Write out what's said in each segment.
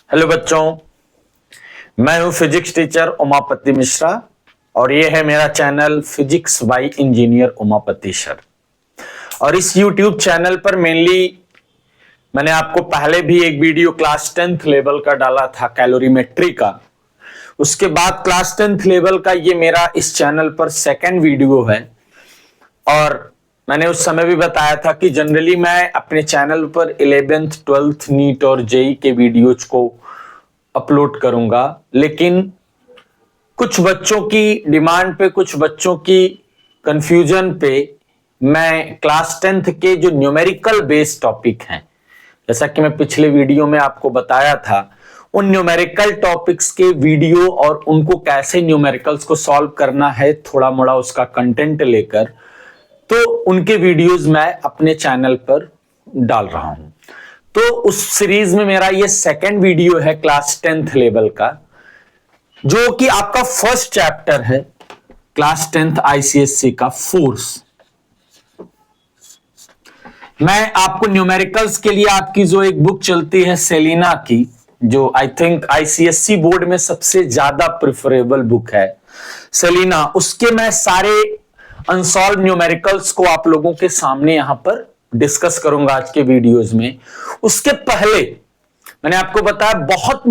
Hello बच्चों, मैं हूं फिजिक्स टीचर उमापति मिश्रा और ये है मेरा channel physics bye engineer Umapati sir. और इस यूट्यूब चैनल पर मेनली मैंने आपको पहले भी एक वीडियो क्लास 10th लेवल का डाला था कैलोरीमेट्री का। उसके बाद क्लास 10th लेवल का ये मेरा इस चैनल पर सेकंड वीडियो है। और मैंने उस समय भी बताया था कि जनरली मैं अपने चैनल पर 11th 12th नीट और जेई के वीडियोज को अपलोड करूंगा, लेकिन कुछ बच्चों की डिमांड पे, कुछ बच्चों की कंफ्यूजन पे मैं क्लास 10th के जो न्यूमेरिकल बेस्ड टॉपिक हैं, जैसा कि मैं पिछले वीडियो में आपको बताया था, उन न्यूमेरिकल टॉपिक्स के वीडियो और उनको कैसे न्यूमेरिकल्स को सॉल्व करना है, थोड़ा मोड़ा उसका कंटेंट लेकर, तो उनके वीडियोस मैं अपने चैनल पर डाल रहा हूं। तो उस सीरीज में मेरा ये सेकंड वीडियो है क्लास 10th लेवल का, जो कि आपका फर्स्ट चैप्टर है क्लास 10th आईसीएससी का फोर्स। मैं आपको न्यूमेरिकल्स के लिए आपकी जो एक बुक चलती है सेलिना की, जो आई थिंक आईसीएससी बोर्ड में सबसे ज्यादा प्रिफरेबल बुक है सेलिना, उसके मैं सारे अनसॉल्व न्यूमेरिकल्स को आप लोगों के सामने यहां पर डिस्कस करूंगा आज के वीडियोस में। उसके पहले मैंने आपको बताया बहुत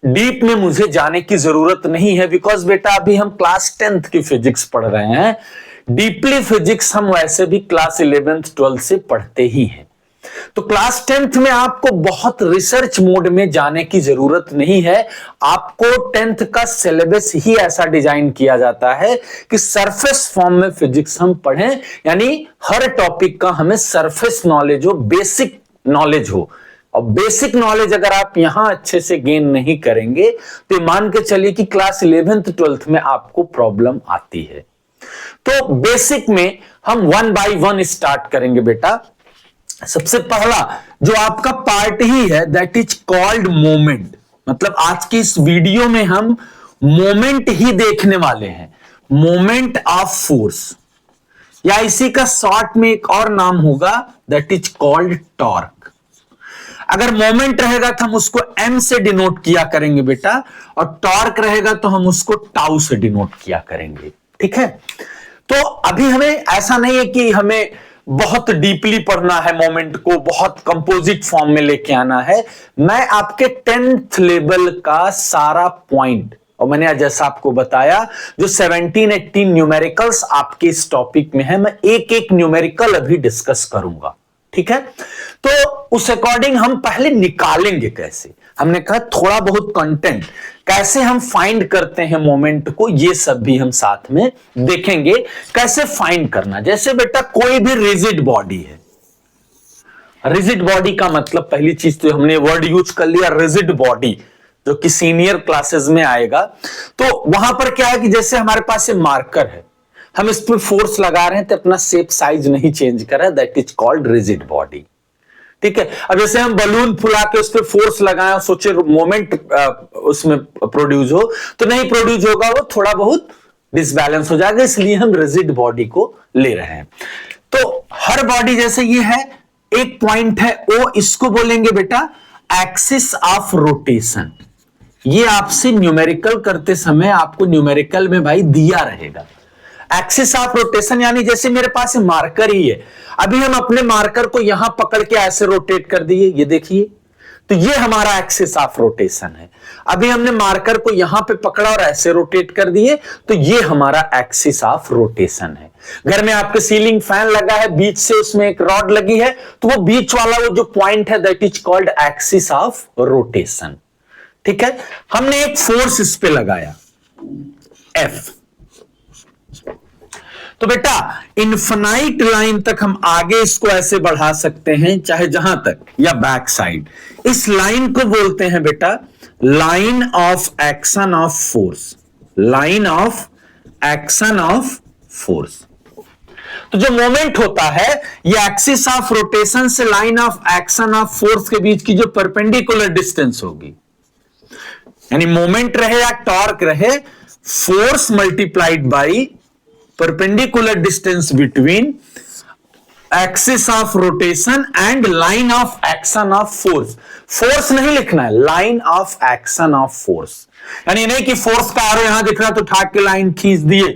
डीप में मुझे जाने की जरूरत नहीं है, बिकॉज बेटा अभी हम क्लास 10th की फिजिक्स पढ़ रहे हैं। डीपली फिजिक्स हम वैसे भी क्लास 11th 12th से पढ़ते ही हैं। तो क्लास 10th में आपको बहुत रिसर्च मोड में जाने की जरूरत नहीं है। आपको 10th का सिलेबस ही ऐसा डिजाइन किया जाता है कि सरफेस फॉर्म में फिजिक्स हम पढ़ें, यानी हर टॉपिक का हमें सरफेस नॉलेज हो, बेसिक नॉलेज हो। और बेसिक नॉलेज अगर आप यहां अच्छे से गेन नहीं करेंगे तो मान के चलिए कि क्लास 11th 12th में आपको प्रॉब्लम आती है। तो बेसिक में हम 1 by 1 स्टार्ट करेंगे बेटा। सबसे पहला जो आपका पार्ट ही है दैट इज कॉल्ड मोमेंट। मतलब आज की इस वीडियो में हम मोमेंट ही देखने वाले हैं, मोमेंट ऑफ फोर्स, या इसी का शॉर्ट में एक और नाम होगा दैट इज कॉल्ड टॉर्क। अगर मोमेंट रहेगा तो हम उसको m से डिनोट किया करेंगे बेटा, और टॉर्क रहेगा तो हम उसको टाउ से डिनोट किया करेंगे। ठीक है, तो अभी हमें ऐसा नहीं है कि हमें बहुत डीपली पढ़ना है, मोमेंट को बहुत कंपोजिट फॉर्म में लेके आना है। मैं आपके 10th लेवल का सारा पॉइंट, और मैंने जैसा आपको बताया जो 17-18 न्यूमेरिकल्स आपके इस टॉपिक में है, मैं एक एक न्यूमेरिकल अभी डिस्कस करूंगा। ठीक है, तो उस अकॉर्डिंग हम पहले निकालेंगे कैसे। हमने कहा थोड़ा बहुत कंटेंट कैसे हम फाइंड करते हैं मोमेंट को, ये सब भी हम साथ में देखेंगे कैसे फाइंड करना। जैसे बेटा कोई भी रिजिड बॉडी है, रिजिड बॉडी का मतलब पहली चीज तो हमने वर्ड यूज कर लिया रिजिड बॉडी, जो कि सीनियर क्लासेस में आएगा। तो वहां पर क्या है कि जैसे हमारे पास ये मार्कर है, हम इस पर फोर्स लगा रहे हैं तो अपना शेप साइज नहीं चेंज कर रहा है, that is called rigid body. ठीक है, अब जैसे हम बलून फुला के उस पर फोर्स लगाएं और सोचे मोमेंट उसमें प्रोड्यूस हो, तो नहीं प्रोड्यूस होगा, वो थोड़ा बहुत डिसबैलेंस हो जाएगा, इसलिए हम रिजिड बॉडी को ले रहे हैं। तो हर बॉडी जैसे ये है, एक पॉइंट है ओ, इसको बोलेंगे बेटा एक्सिस ऑफ रोटेशन। ये आपसे न्यूमेरिकल करते समय आपको न्यूमेरिकल में भाई दिया रहेगा एक्सिस ऑफ रोटेशन, यानी जैसे मेरे पास मार्कर ही है, अभी हम अपने मार्कर को यहां पकड़ के ऐसे रोटेट कर दिए, ये देखिए, तो ये हमारा एक्सिस ऑफ रोटेशन है। अभी हमने मार्कर को यहां पे पकड़ा और ऐसे रोटेट कर दिए, तो ये हमारा एक्सिस ऑफ रोटेशन है। घर में आपके सीलिंग फैन लगा है, बीच से उसमें एक रॉड लगी है, तो वो बीच वाला वो जो पॉइंट है that is called axis of rotation. ठीक है, हमने एक फोर्स इस पे लगाया F, तो बेटा इनफिनाइट लाइन तक हम आगे इसको ऐसे बढ़ा सकते हैं, चाहे जहां तक, या बैक साइड। इस लाइन को बोलते हैं बेटा line of action of force, line of action of force. तो जो मोमेंट होता है ये एक्सिस ऑफ रोटेशन से line of action of force के बीच की जो परपेंडिकुलर डिस्टेंस होगी, यानी मोमेंट रहे या टॉर्क रहे, force multiplied by perpendicular distance between axis of rotation and line of action of force. Force नहीं लिखना है, line of action of force, यानी नहीं कि फोर्स का एरो यहां दिख रहा तो उठा के लाइन खींच दिए,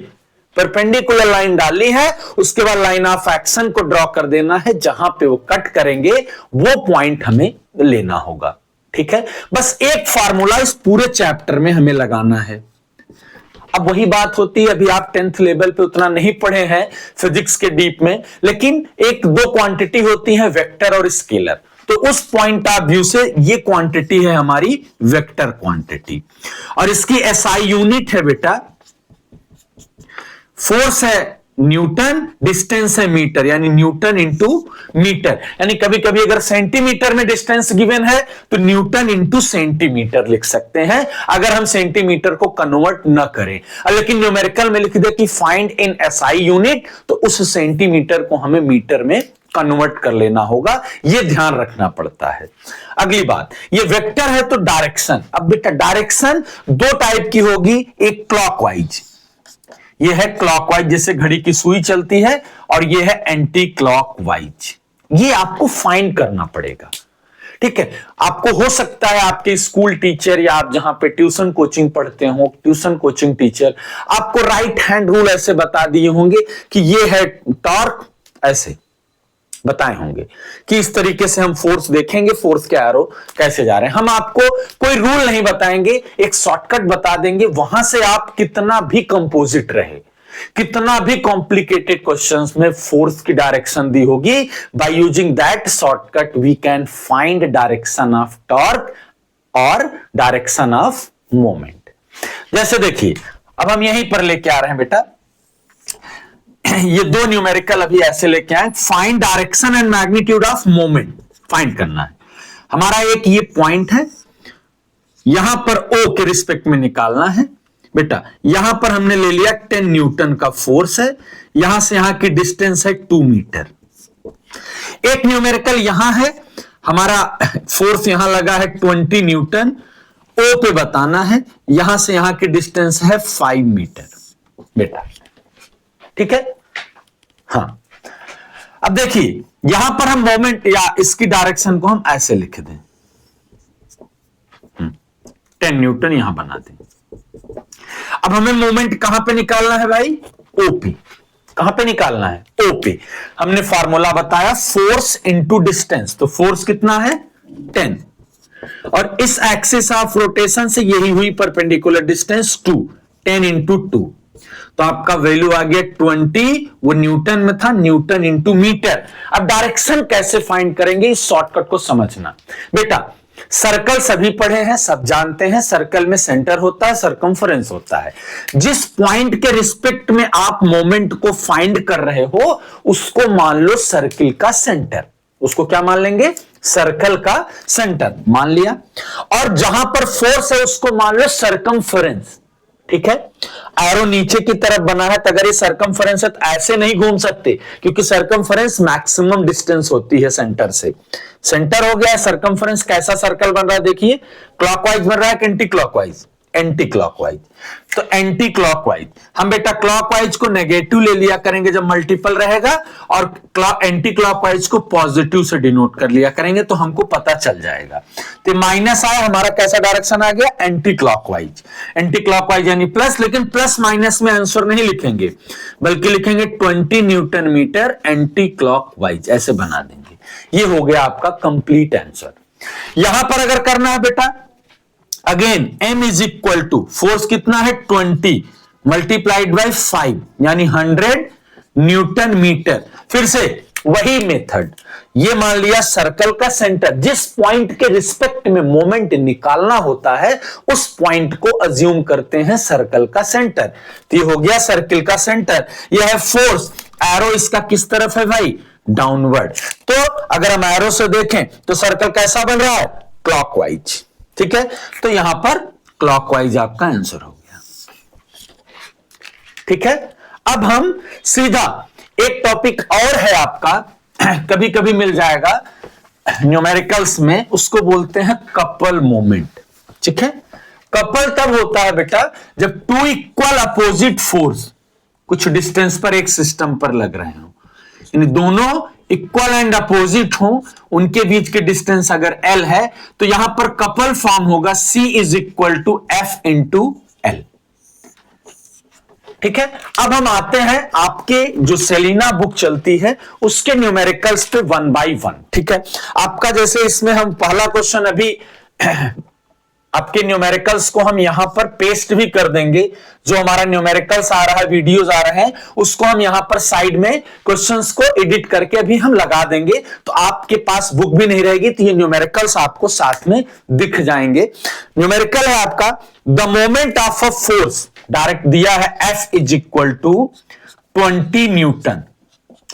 परपेंडिकुलर लाइन डाली है, उसके बाद लाइन ऑफ एक्शन को ड्रॉ कर देना है, जहां पे वो कट करेंगे वो पॉइंट हमें लेना होगा। ठीक है, बस एक फार्मूला इस पूरे चैप्टर में हमें लगाना है। अब वही बात होती है, अभी आप 10th लेवल पे उतना नहीं पढ़े हैं फिजिक्स के डीप में, लेकिन एक दो क्वांटिटी होती है, वेक्टर और स्केलर। तो उस पॉइंट ऑफ व्यू से ये क्वांटिटी है हमारी वेक्टर क्वांटिटी, और इसकी एसआई यूनिट है बेटा, फोर्स है न्यूटन, डिस्टेंस है मीटर, यानी न्यूटन इंटू मीटर। यानी कभी कभी अगर सेंटीमीटर में डिस्टेंस गिवन है तो न्यूटन इंटू सेंटीमीटर लिख सकते हैं, अगर हम सेंटीमीटर को कन्वर्ट न करें। लेकिन न्यूमेरिकल में लिख दे कि फाइंड इन एसआई यूनिट, तो उस सेंटीमीटर को हमें मीटर में कन्वर्ट कर लेना होगा, यह ध्यान रखना पड़ता है। अगली बात, ये वेक्टर है तो डायरेक्शन। अब बेटा डायरेक्शन दो टाइप की होगी, एक क्लॉकवाइज, ये है क्लॉकवाइज जैसे घड़ी की सुई चलती है, और ये है एंटी क्लॉकवाइज। ये आपको फाइंड करना पड़ेगा। ठीक है, आपको हो सकता है आपके स्कूल टीचर या आप जहां पे ट्यूशन कोचिंग पढ़ते हो, ट्यूशन कोचिंग टीचर आपको राइट हैंड रूल ऐसे बता दिए होंगे कि ये है टॉर्क, ऐसे बताए होंगे कि इस तरीके से हम फोर्स देखेंगे, फोर्स के एरो कैसे जा रहे हैं। हम आपको कोई रूल नहीं बताएंगे, एक शॉर्टकट बता देंगे, वहां से आप कितना भी कंपोजिट रहे, कितना भी कॉम्प्लिकेटेड क्वेश्चंस में फोर्स की डायरेक्शन दी होगी, by using that shortcut we can find direction of torque और डायरेक्शन ऑफ मोमेंट। जैसे देखिए, अब हम यहीं पर लेके आ रहे हैं बेटा, ये दो न्यूमेरिकल अभी ऐसे लेके आए, find direction and magnitude of moment find करना है। हमारा एक ये पॉइंट है, यहां पर ओ के रिस्पेक्ट में निकालना है बेटा। यहां पर हमने ले लिया 10 न्यूटन का फोर्स है, यहां से यहां की डिस्टेंस है 2 मीटर। एक न्यूमेरिकल यहां है, हमारा फोर्स यहां लगा है 20 न्यूटन, ओ पे बताना है, यहां से यहां की डिस्टेंस है 5 मीटर बेटा। ठीक है, हाँ। अब देखिए यहां पर हम मोमेंट या इसकी डायरेक्शन को हम ऐसे लिख दें, 10 न्यूटन यहां बना दें। अब हमें मोमेंट कहां पे निकालना है भाई, ओपी। कहां पे निकालना है, ओपी। हमने फॉर्मूला बताया फोर्स इंटू डिस्टेंस, तो फोर्स कितना है 10, और इस एक्सिस ऑफ रोटेशन से यही हुई परपेंडिकुलर डिस्टेंस 2, 10 इंटू 2, तो आपका वैल्यू आ गया 20, वो न्यूटन में था, न्यूटन इंटू मीटर। अब डायरेक्शन कैसे फाइंड करेंगे, इस शॉर्टकट को समझना बेटा। सर्कल सभी पढ़े हैं, सब जानते हैं, सर्कल में सेंटर होता है, सरकमफरेंस होता है। जिस पॉइंट के रिस्पेक्ट में आप मोमेंट को फाइंड कर रहे हो उसको मान लो सर्किल का सेंटर, उसको क्या मान लेंगे, सर्कल का सेंटर मान लिया, और जहां पर फोर्स है उसको मान लो सरकमफरेंस। ठीक है, एरो नीचे की तरफ बना है, तो अगर ये सरकमफरेंस है तो ऐसे नहीं घूम सकते, क्योंकि सरकमफरेंस मैक्सिमम डिस्टेंस होती है सेंटर से। सेंटर हो गया, सरकमफरेंस कैसा सर्कल बन रहा है देखिए, क्लॉकवाइज बन रहा है कि एंटी क्लॉकवाइज, एंटी क्लॉकवाइज। तो एंटी क्लॉकवाइज हम बेटा क्लॉकवाइज को नेगेटिव ले लिया करेंगे जब मल्टीपल रहेगा, और एंटी क्लॉकवाइज को पॉजिटिव से डिनोट कर लिया करेंगे, तो हमको पता चल जाएगा। तो माइनस आया, हमारा कैसा डायरेक्शन आ गया, एंटी क्लॉकवाइज। एंटी क्लॉकवाइज यानी प्लस, लेकिन प्लस माइनस में आंसर नहीं लिखेंगे, बल्कि लिखेंगे 20 न्यूटन मीटर एंटी क्लॉकवाइज, ऐसे बना देंगे। ये हो गया आपका कंप्लीट आंसर। यहां पर अगर करना है बेटा, again m is equal to force कितना है 20 मल्टीप्लाइड बाय 5 यानी 100 न्यूटन मीटर। फिर से वही मेथड, ये मान लिया सर्कल का सेंटर, जिस पॉइंट के रिस्पेक्ट में मोमेंट निकालना होता है उस पॉइंट को अज्यूम करते हैं सर्कल का सेंटर। तो ये हो गया सर्कल का सेंटर, यह है फोर्स, एरो इसका किस तरफ है भाई, डाउनवर्ड। तो अगर हम एरो से देखें तो सर्कल कैसा बन रहा है, क्लॉकवाइज। ठीक है, तो यहां पर क्लॉकवाइज आपका आंसर हो गया। ठीक है, अब हम सीधा एक टॉपिक और है आपका, कभी कभी मिल जाएगा न्यूमेरिकल्स में, उसको बोलते हैं कपल मोमेंट। ठीक है, कपल तब होता है बेटा जब टू इक्वल अपोजिट फोर्स कुछ डिस्टेंस पर एक सिस्टम पर लग रहे हो, यानी दोनों इक्वल एंड अपोजिट हो, उनके बीच के डिस्टेंस अगर L है तो यहां पर कपल फॉर्म होगा C is equal to F into L। ठीक है, अब हम आते हैं आपके जो सेलिना बुक चलती है उसके न्यूमेरिकल्स पे 1 बाय 1। ठीक है, आपका जैसे इसमें हम पहला क्वेश्चन अभी आपके न्यूमेरिकल्स को हम यहां पर पेस्ट भी कर देंगे, जो हमारा न्यूमेरिकल्स आ रहा है, वीडियोस आ रहे हैं, उसको हम यहां पर साइड में क्वेश्चंस को एडिट करके अभी हम लगा देंगे, तो आपके पास बुक भी नहीं रहेगी, तो ये न्यूमेरिकल्स आपको साथ में दिख जाएंगे। न्यूमेरिकल है आपका the moment of a force, direct दिया है F is equal to 20 newton.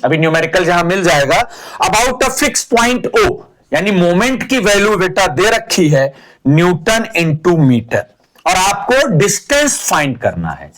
अभी न्यूमेरिकल जहां मिल जाएगा, about a fix point O, यानी मोमेंट की वैल्यू बेटा दे रखी है न्यूटन इंटू मीटर, और आपको डिस्टेंस फाइंड करना है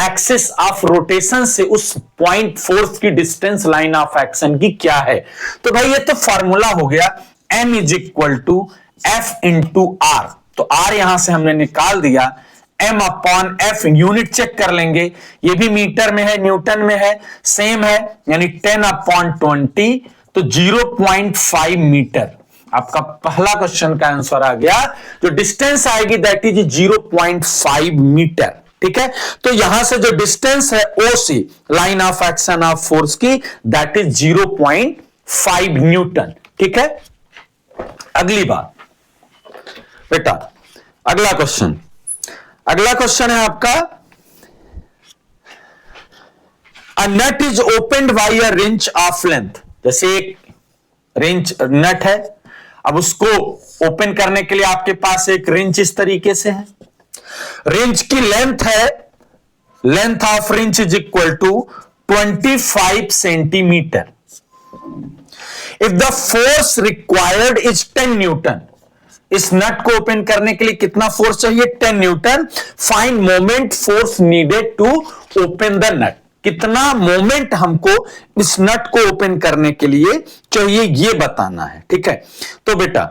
एक्सिस ऑफ रोटेशन से उस पॉइंट फोर्स की डिस्टेंस लाइन ऑफ एक्शन की क्या है। तो भाई ये तो फॉर्मूला हो गया M is equal to F into R, तो R यहां से हमने निकाल दिया, M upon F, unit check कर लेंगे, ये भी मीटर में है, न्यूटन में है, सेम है, यानी 10 अपॉन 20, तो 0.5 मीटर। आपका पहला क्वेश्चन का आंसर आ गया, जो डिस्टेंस आएगी दैट इज 0.5 मीटर। ठीक है, तो यहां से जो डिस्टेंस है O से line of action of force की, दैट इज 0.5 न्यूटन। ठीक है, अगली बात बेटा, अगला क्वेश्चन है आपका, a nut is opened by a wrench of length. जैसे एक रिंच नट है, अब उसको ओपन करने के लिए आपके पास एक रिंच इस तरीके से है, रिंच की लेंथ है, length of wrench is equal to 25 centimetre. If the force required is 10 newton, इस नट को ओपन करने के लिए कितना फोर्स चाहिए? 10 newton. Find moment force needed to open the nut, कितना मोमेंट हमको इस नट को ओपन करने के लिए चाहिए, ये बताना है। ठीक है, तो बेटा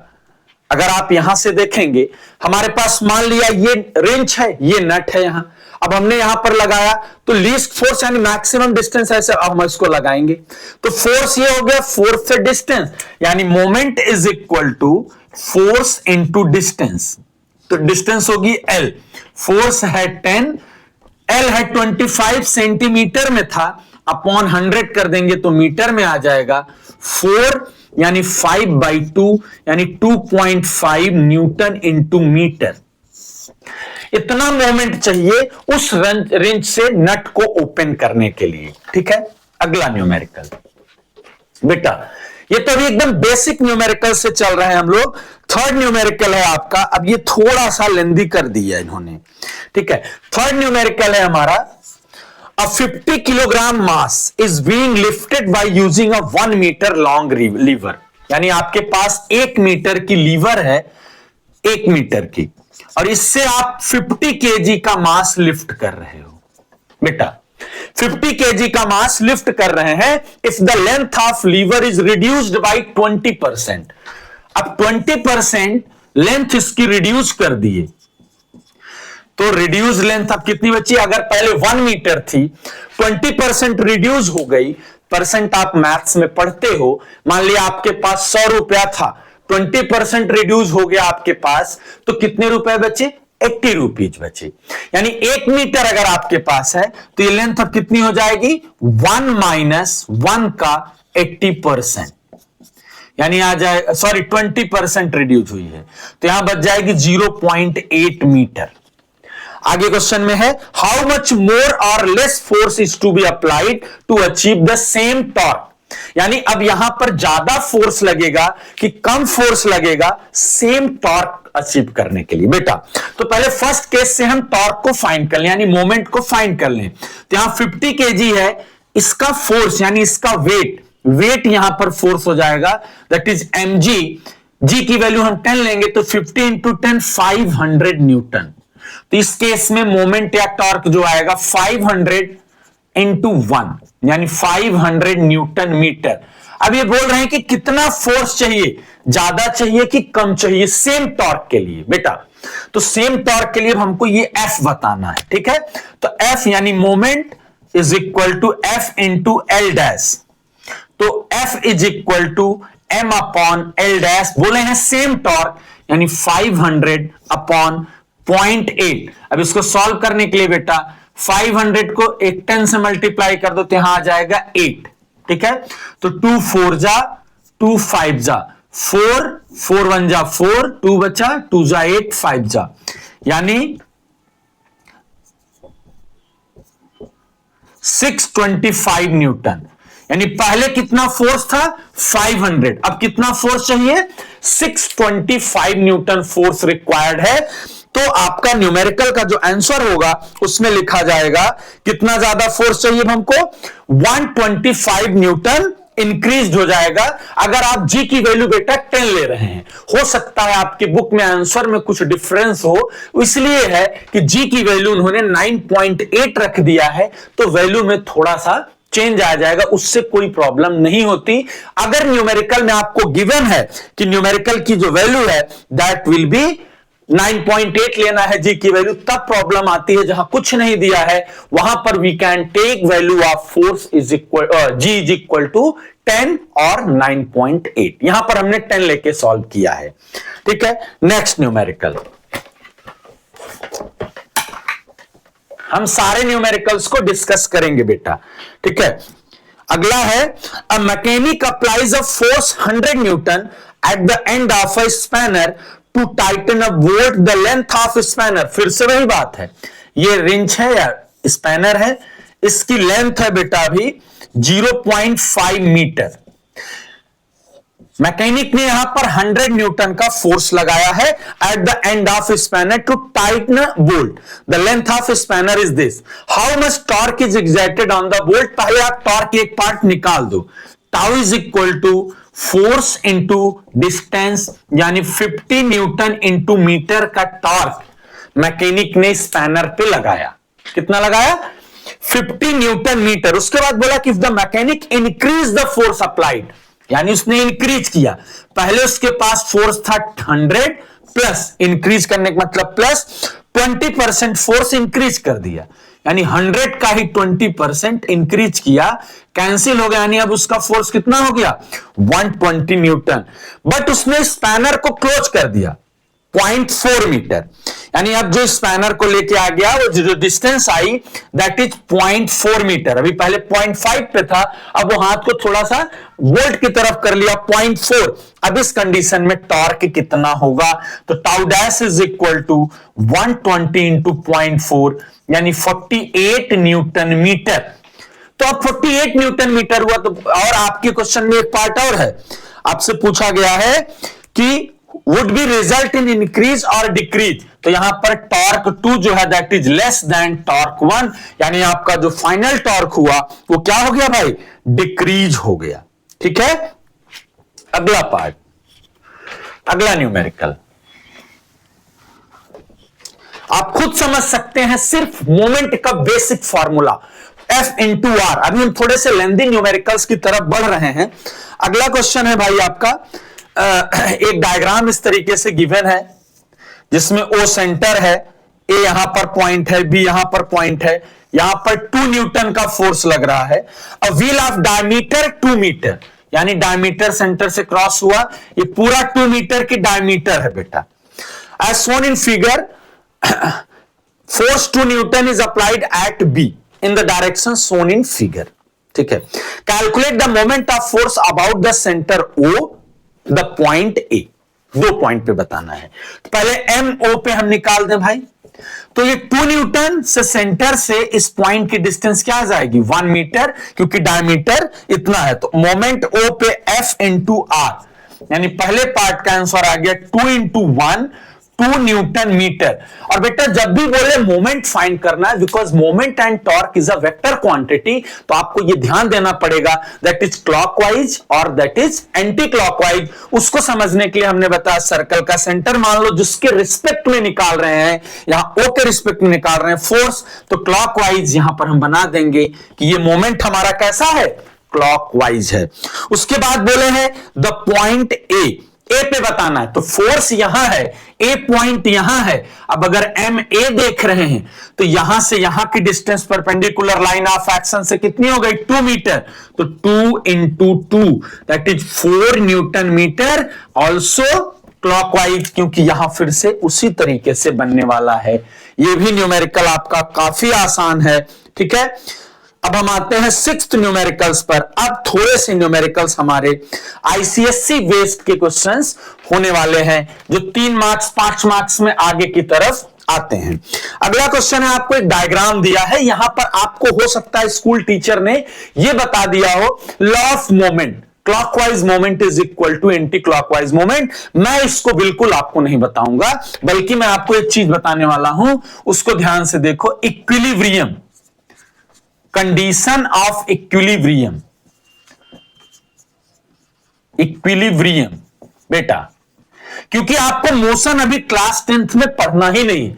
अगर आप यहां से देखेंगे, हमारे पास मान लिया ये रिंच है, ये नट है यहां, अब हमने यहां पर लगाया तो लीस्ट फोर्स यानी मैक्सिमम डिस्टेंस ऐसे अब हम इसको लगाएंगे, तो फोर्स ये हो गया, फोर्स से डिस्टेंस, यानी moment is equal to force into distance, तो डिस्टेंस होगी L, फोर्स है 10, L है 25 सेंटीमीटर में था, अपॉन 100 कर देंगे तो मीटर में आ जाएगा, 4 यानी 5/2 यानी 2.5 न्यूटन इंटू मीटर। इतना मोमेंट चाहिए उस रिंच से नट को ओपन करने के लिए। ठीक है, अगला न्यूमेरिकल बेटा, ये तो अभी एकदम बेसिक न्यूमेरिकल से चल रहे हैं हम लोग। थर्ड न्यूमेरिकल है आपका, अब ये थोड़ा सा लेंदी कर दिया इन्होंने। ठीक है, थर्ड न्यूमेरिकल है हमारा, a 50 kilogram mass is being lifted by using a 1 metre long lever, यानी आपके पास 1 मीटर की लीवर है, 1 मीटर की, और इससे आप 50 केजी का मास लिफ्ट कर रहे हो। बेटा 50 केजी का मास लिफ्ट कर रहे हैं, if the length of lever is reduced by 20%, अब 20% लेंथ इसकी रिड्यूस कर दिए, तो रिड्यूस लेंथ अब कितनी बची? अगर पहले 1 मीटर थी, 20% रिड्यूस हो गई, परसेंट आप मैथ्स में पढ़ते हो, मान लिया आपके पास 100 रुपया था, 20% रिड्यूस हो गया आपके पास, तो कितने रुपए बचे? 80 रुपीज बचे। यानी 1 मीटर अगर आपके पास है तो ये लेंथ अब कितनी हो जाएगी? 1 माइनस 1 का 80%, यानी आ जाए, सॉरी 20% रिड्यूस हुई है, तो यहां बच जाएगी 0.8 मीटर। आगे क्वेश्चन में है, हाउ मच मोर और less force is to be applied to achieve the same torque, यानी अब यहां पर ज्यादा फोर्स लगेगा कि कम फोर्स लगेगा सेम टॉर्क अचीव करने के लिए। बेटा तो पहले फर्स्ट केस से हम टॉर्क को फाइंड कर लें, यानी मोमेंट को फाइंड कर लें। तो यहां 50 केजी है, इसका फोर्स यानी इसका वेट यहां पर फोर्स हो जाएगा, दैट इज mg, g की वैल्यू हम 10 लेंगे तो 50 इंटू 10 500 न्यूटन। तो इस केस में मोमेंट या टॉर्क जो आएगा 500 इंटू 1 यानी 500 न्यूटन मीटर। अब ये बोल रहे हैं कि कितना फोर्स चाहिए, ज्यादा चाहिए कि कम चाहिए सेम टॉर्क के लिए। बेटा तो सेम टॉर्क के लिए हमको ये F बताना है। ठीक है, तो F यानी moment is equal to F into L dash. तो F is equal to M upon L dash, बोले हैं सेम टॉर्क यानी 500 अपॉन 0.8। अब इसको सॉल्व करने के लिए बेटा 500 को एक 10 से मल्टीप्लाई कर दो तो यहां आ जाएगा 8, ठीक है। तो 2 4 जा 2 5 जा 4 4 1 जा 4 2 बचा 2 जा 8 5 जा, यानी 625 न्यूटन। यानी पहले कितना फोर्स था 500, अब कितना फोर्स चाहिए 625 न्यूटन फोर्स रिक्वायर्ड है। तो आपका न्यूमेरिकल का जो आंसर होगा उसमें लिखा जाएगा कितना ज्यादा फोर्स चाहिए हमको 125 न्यूटन इंक्रीज हो जाएगा। अगर आप जी की वैल्यू बेटा 10 ले रहे हैं, हो सकता है आपकी बुक में आंसर में कुछ डिफरेंस हो, इसलिए है कि जी की वैल्यू उन्होंने 9.8 रख दिया है, तो वैल्यू में थोड़ा सा चेंज आ जाएगा, उससे कोई प्रॉब्लम नहीं होती। अगर न्यूमेरिकल में आपको गिवन है कि न्यूमेरिकल की जो वैल्यू है दैट विल बी 9.8 लेना है जी की वैल्यू, तब प्रॉब्लम आती है। जहां कुछ नहीं दिया है वहां पर we can take value of force is equal g is equal to 10 और 9.8। यहां पर हमने 10 लेके सॉल्व किया है, ठीक है। नेक्स्ट न्यूमेरिकल, हम सारे न्यूमेरिकल्स को डिस्कस करेंगे बेटा, ठीक है। अगला है a mechanic applies a force 100 newton at the end of a spanner to tighten a bolt the length of spanner. फिर से वही बात है, ये रिंच है या स्पैनर है, इसकी लेंथ है बेटा अभी 0.5 मीटर। मैकेनिक ने यहां पर 100 न्यूटन का फोर्स लगाया है at the end of spanner to tighten bolt. The length of spanner is this, how much torque is exerted on the bolt. पहले आप टॉर्क एक पार्ट निकाल दो, tau is equal to force into distance, यानी 50 newton into metre का torque mechanic ने spanner पे लगाया। कितना लगाया 50 न्यूटन मीटर। उसके बाद बोला कि if the mechanic increase the force applied, यानी उसने इंक्रीज किया, पहले उसके पास फोर्स था 100 प्लस, इंक्रीज करने का मतलब प्लस 20% फोर्स इंक्रीज कर दिया, यानी 100 का ही 20% इंक्रीज किया, कैंसिल हो गया, यानी अब उसका फोर्स कितना हो गया 120 न्यूटन। बट उसने स्पैनर को क्लोज कर दिया 0.4 मीटर, यानी अब जो स्पैनर को लेके आ गया वो जो डिस्टेंस आई दैट इज 0.4 मीटर। अभी पहले 0.5 पे था, अब वो हाथ को थोड़ा सा वोल्ट की तरफ कर लिया 0.4। अब इस कंडीशन में टॉर्क कितना होगा, तो tau dash is equal to 120 into 0.4 यानी 48 न्यूटन मीटर। तो अब 48 न्यूटन मीटर हुआ। तो और आपके क्वेश्चन में एक पार्ट और है, आपसे पूछा गया है कि would be result in increase और डिक्रीज, तो यहां पर टॉर्क 2 जो है that is less than torque 1, यानी आपका जो फाइनल टॉर्क हुआ वो क्या हो गया भाई डिक्रीज हो गया, ठीक है। अगला पार्ट, अगला न्यूमेरिकल आप खुद समझ सकते हैं, सिर्फ मोमेंट का basic formula F into R. अभी हम थोड़े से लेंदी न्यूमेरिकल्स की तरफ बढ़ रहे हैं। अगला क्वेश्चन है भाई आपका एक डायग्राम इस तरीके से गिवन है जिसमें O सेंटर है, A यहां पर पॉइंट है, B यहां पर पॉइंट है, यहां पर 2 न्यूटन का फोर्स लग रहा है। A wheel of diameter 2 metre, यानी डायमीटर सेंटर से क्रॉस हुआ, ये पूरा 2 मीटर की डायमीटर है बेटा। As shown in figure force 2 newton is applied at B in the direction shown in figure, ठीक है। Calculate the moment of force about the centre O the point A। 2 point पे बताना है, तो पहले MO पे हम निकाल दें भाई। तो ये 2 न्यूटन से सेंटर से इस पॉइंट की डिस्टेंस क्या आ जाएगी 1 मीटर, क्योंकि डायमीटर इतना है। तो मोमेंट O पे F इंटू आर, यानी पहले पार्ट का आंसर आ गया 2 इंटू 1 2 न्यूटन मीटर। और बेटा जब भी बोले मोमेंट फाइंड करना है, because moment and torque is a vector quantity, तो आपको ये ध्यान देना पड़ेगा दैट इज क्लॉकवाइज और दैट इज एंटी क्लॉकवाइज। उसको समझने के लिए हमने बताया सर्कल का सेंटर मान लो जिसके रिस्पेक्ट में निकाल रहे हैं, यहां O के रिस्पेक्ट में निकाल रहे हैं फोर्स, तो क्लॉकवाइज यहां पर हम बना देंगे कि ये मोमेंट हमारा कैसा है क्लॉकवाइज है। उसके बाद बोले हैं द पॉइंट A, ए पे बताना है, तो फोर्स यहां है, ए पॉइंट यहां है। अब अगर एम ए देख रहे हैं तो यहां से यहां की distance perpendicular line of action से कितनी हो गई, 2 मीटर। तो 2 into 2 that is 4 newton metre, also clockwise, क्योंकि यहां फिर से उसी तरीके से बनने वाला है। ये भी न्यूमेरिकल आपका काफी आसान है, ठीक है। अब हम आते हैं 6th न्यूमेरिकल्स पर। अब थोड़े से न्यूमेरिकल्स हमारे आईसीएससी बेस्ड के क्वेश्चंस होने वाले हैं, जो 3 मार्क्स 5 मार्क्स में आगे की तरफ आते हैं। अगला क्वेश्चन है, आपको एक डायग्राम दिया है, यहां पर आपको हो सकता है स्कूल टीचर ने यह बता दिया हो, law of moment, clockwise moment is equal to anti clockwise moment. मैं इसको बिल्कुल आपको नहीं बताऊंगा, बल्कि मैं आपको एक चीज बताने वाला हूं, उसको ध्यान से देखो। Equilibrium, condition of equilibrium, equilibrium बेटा, क्योंकि आपको मोशन अभी क्लास 10th में पढ़ना ही नहीं,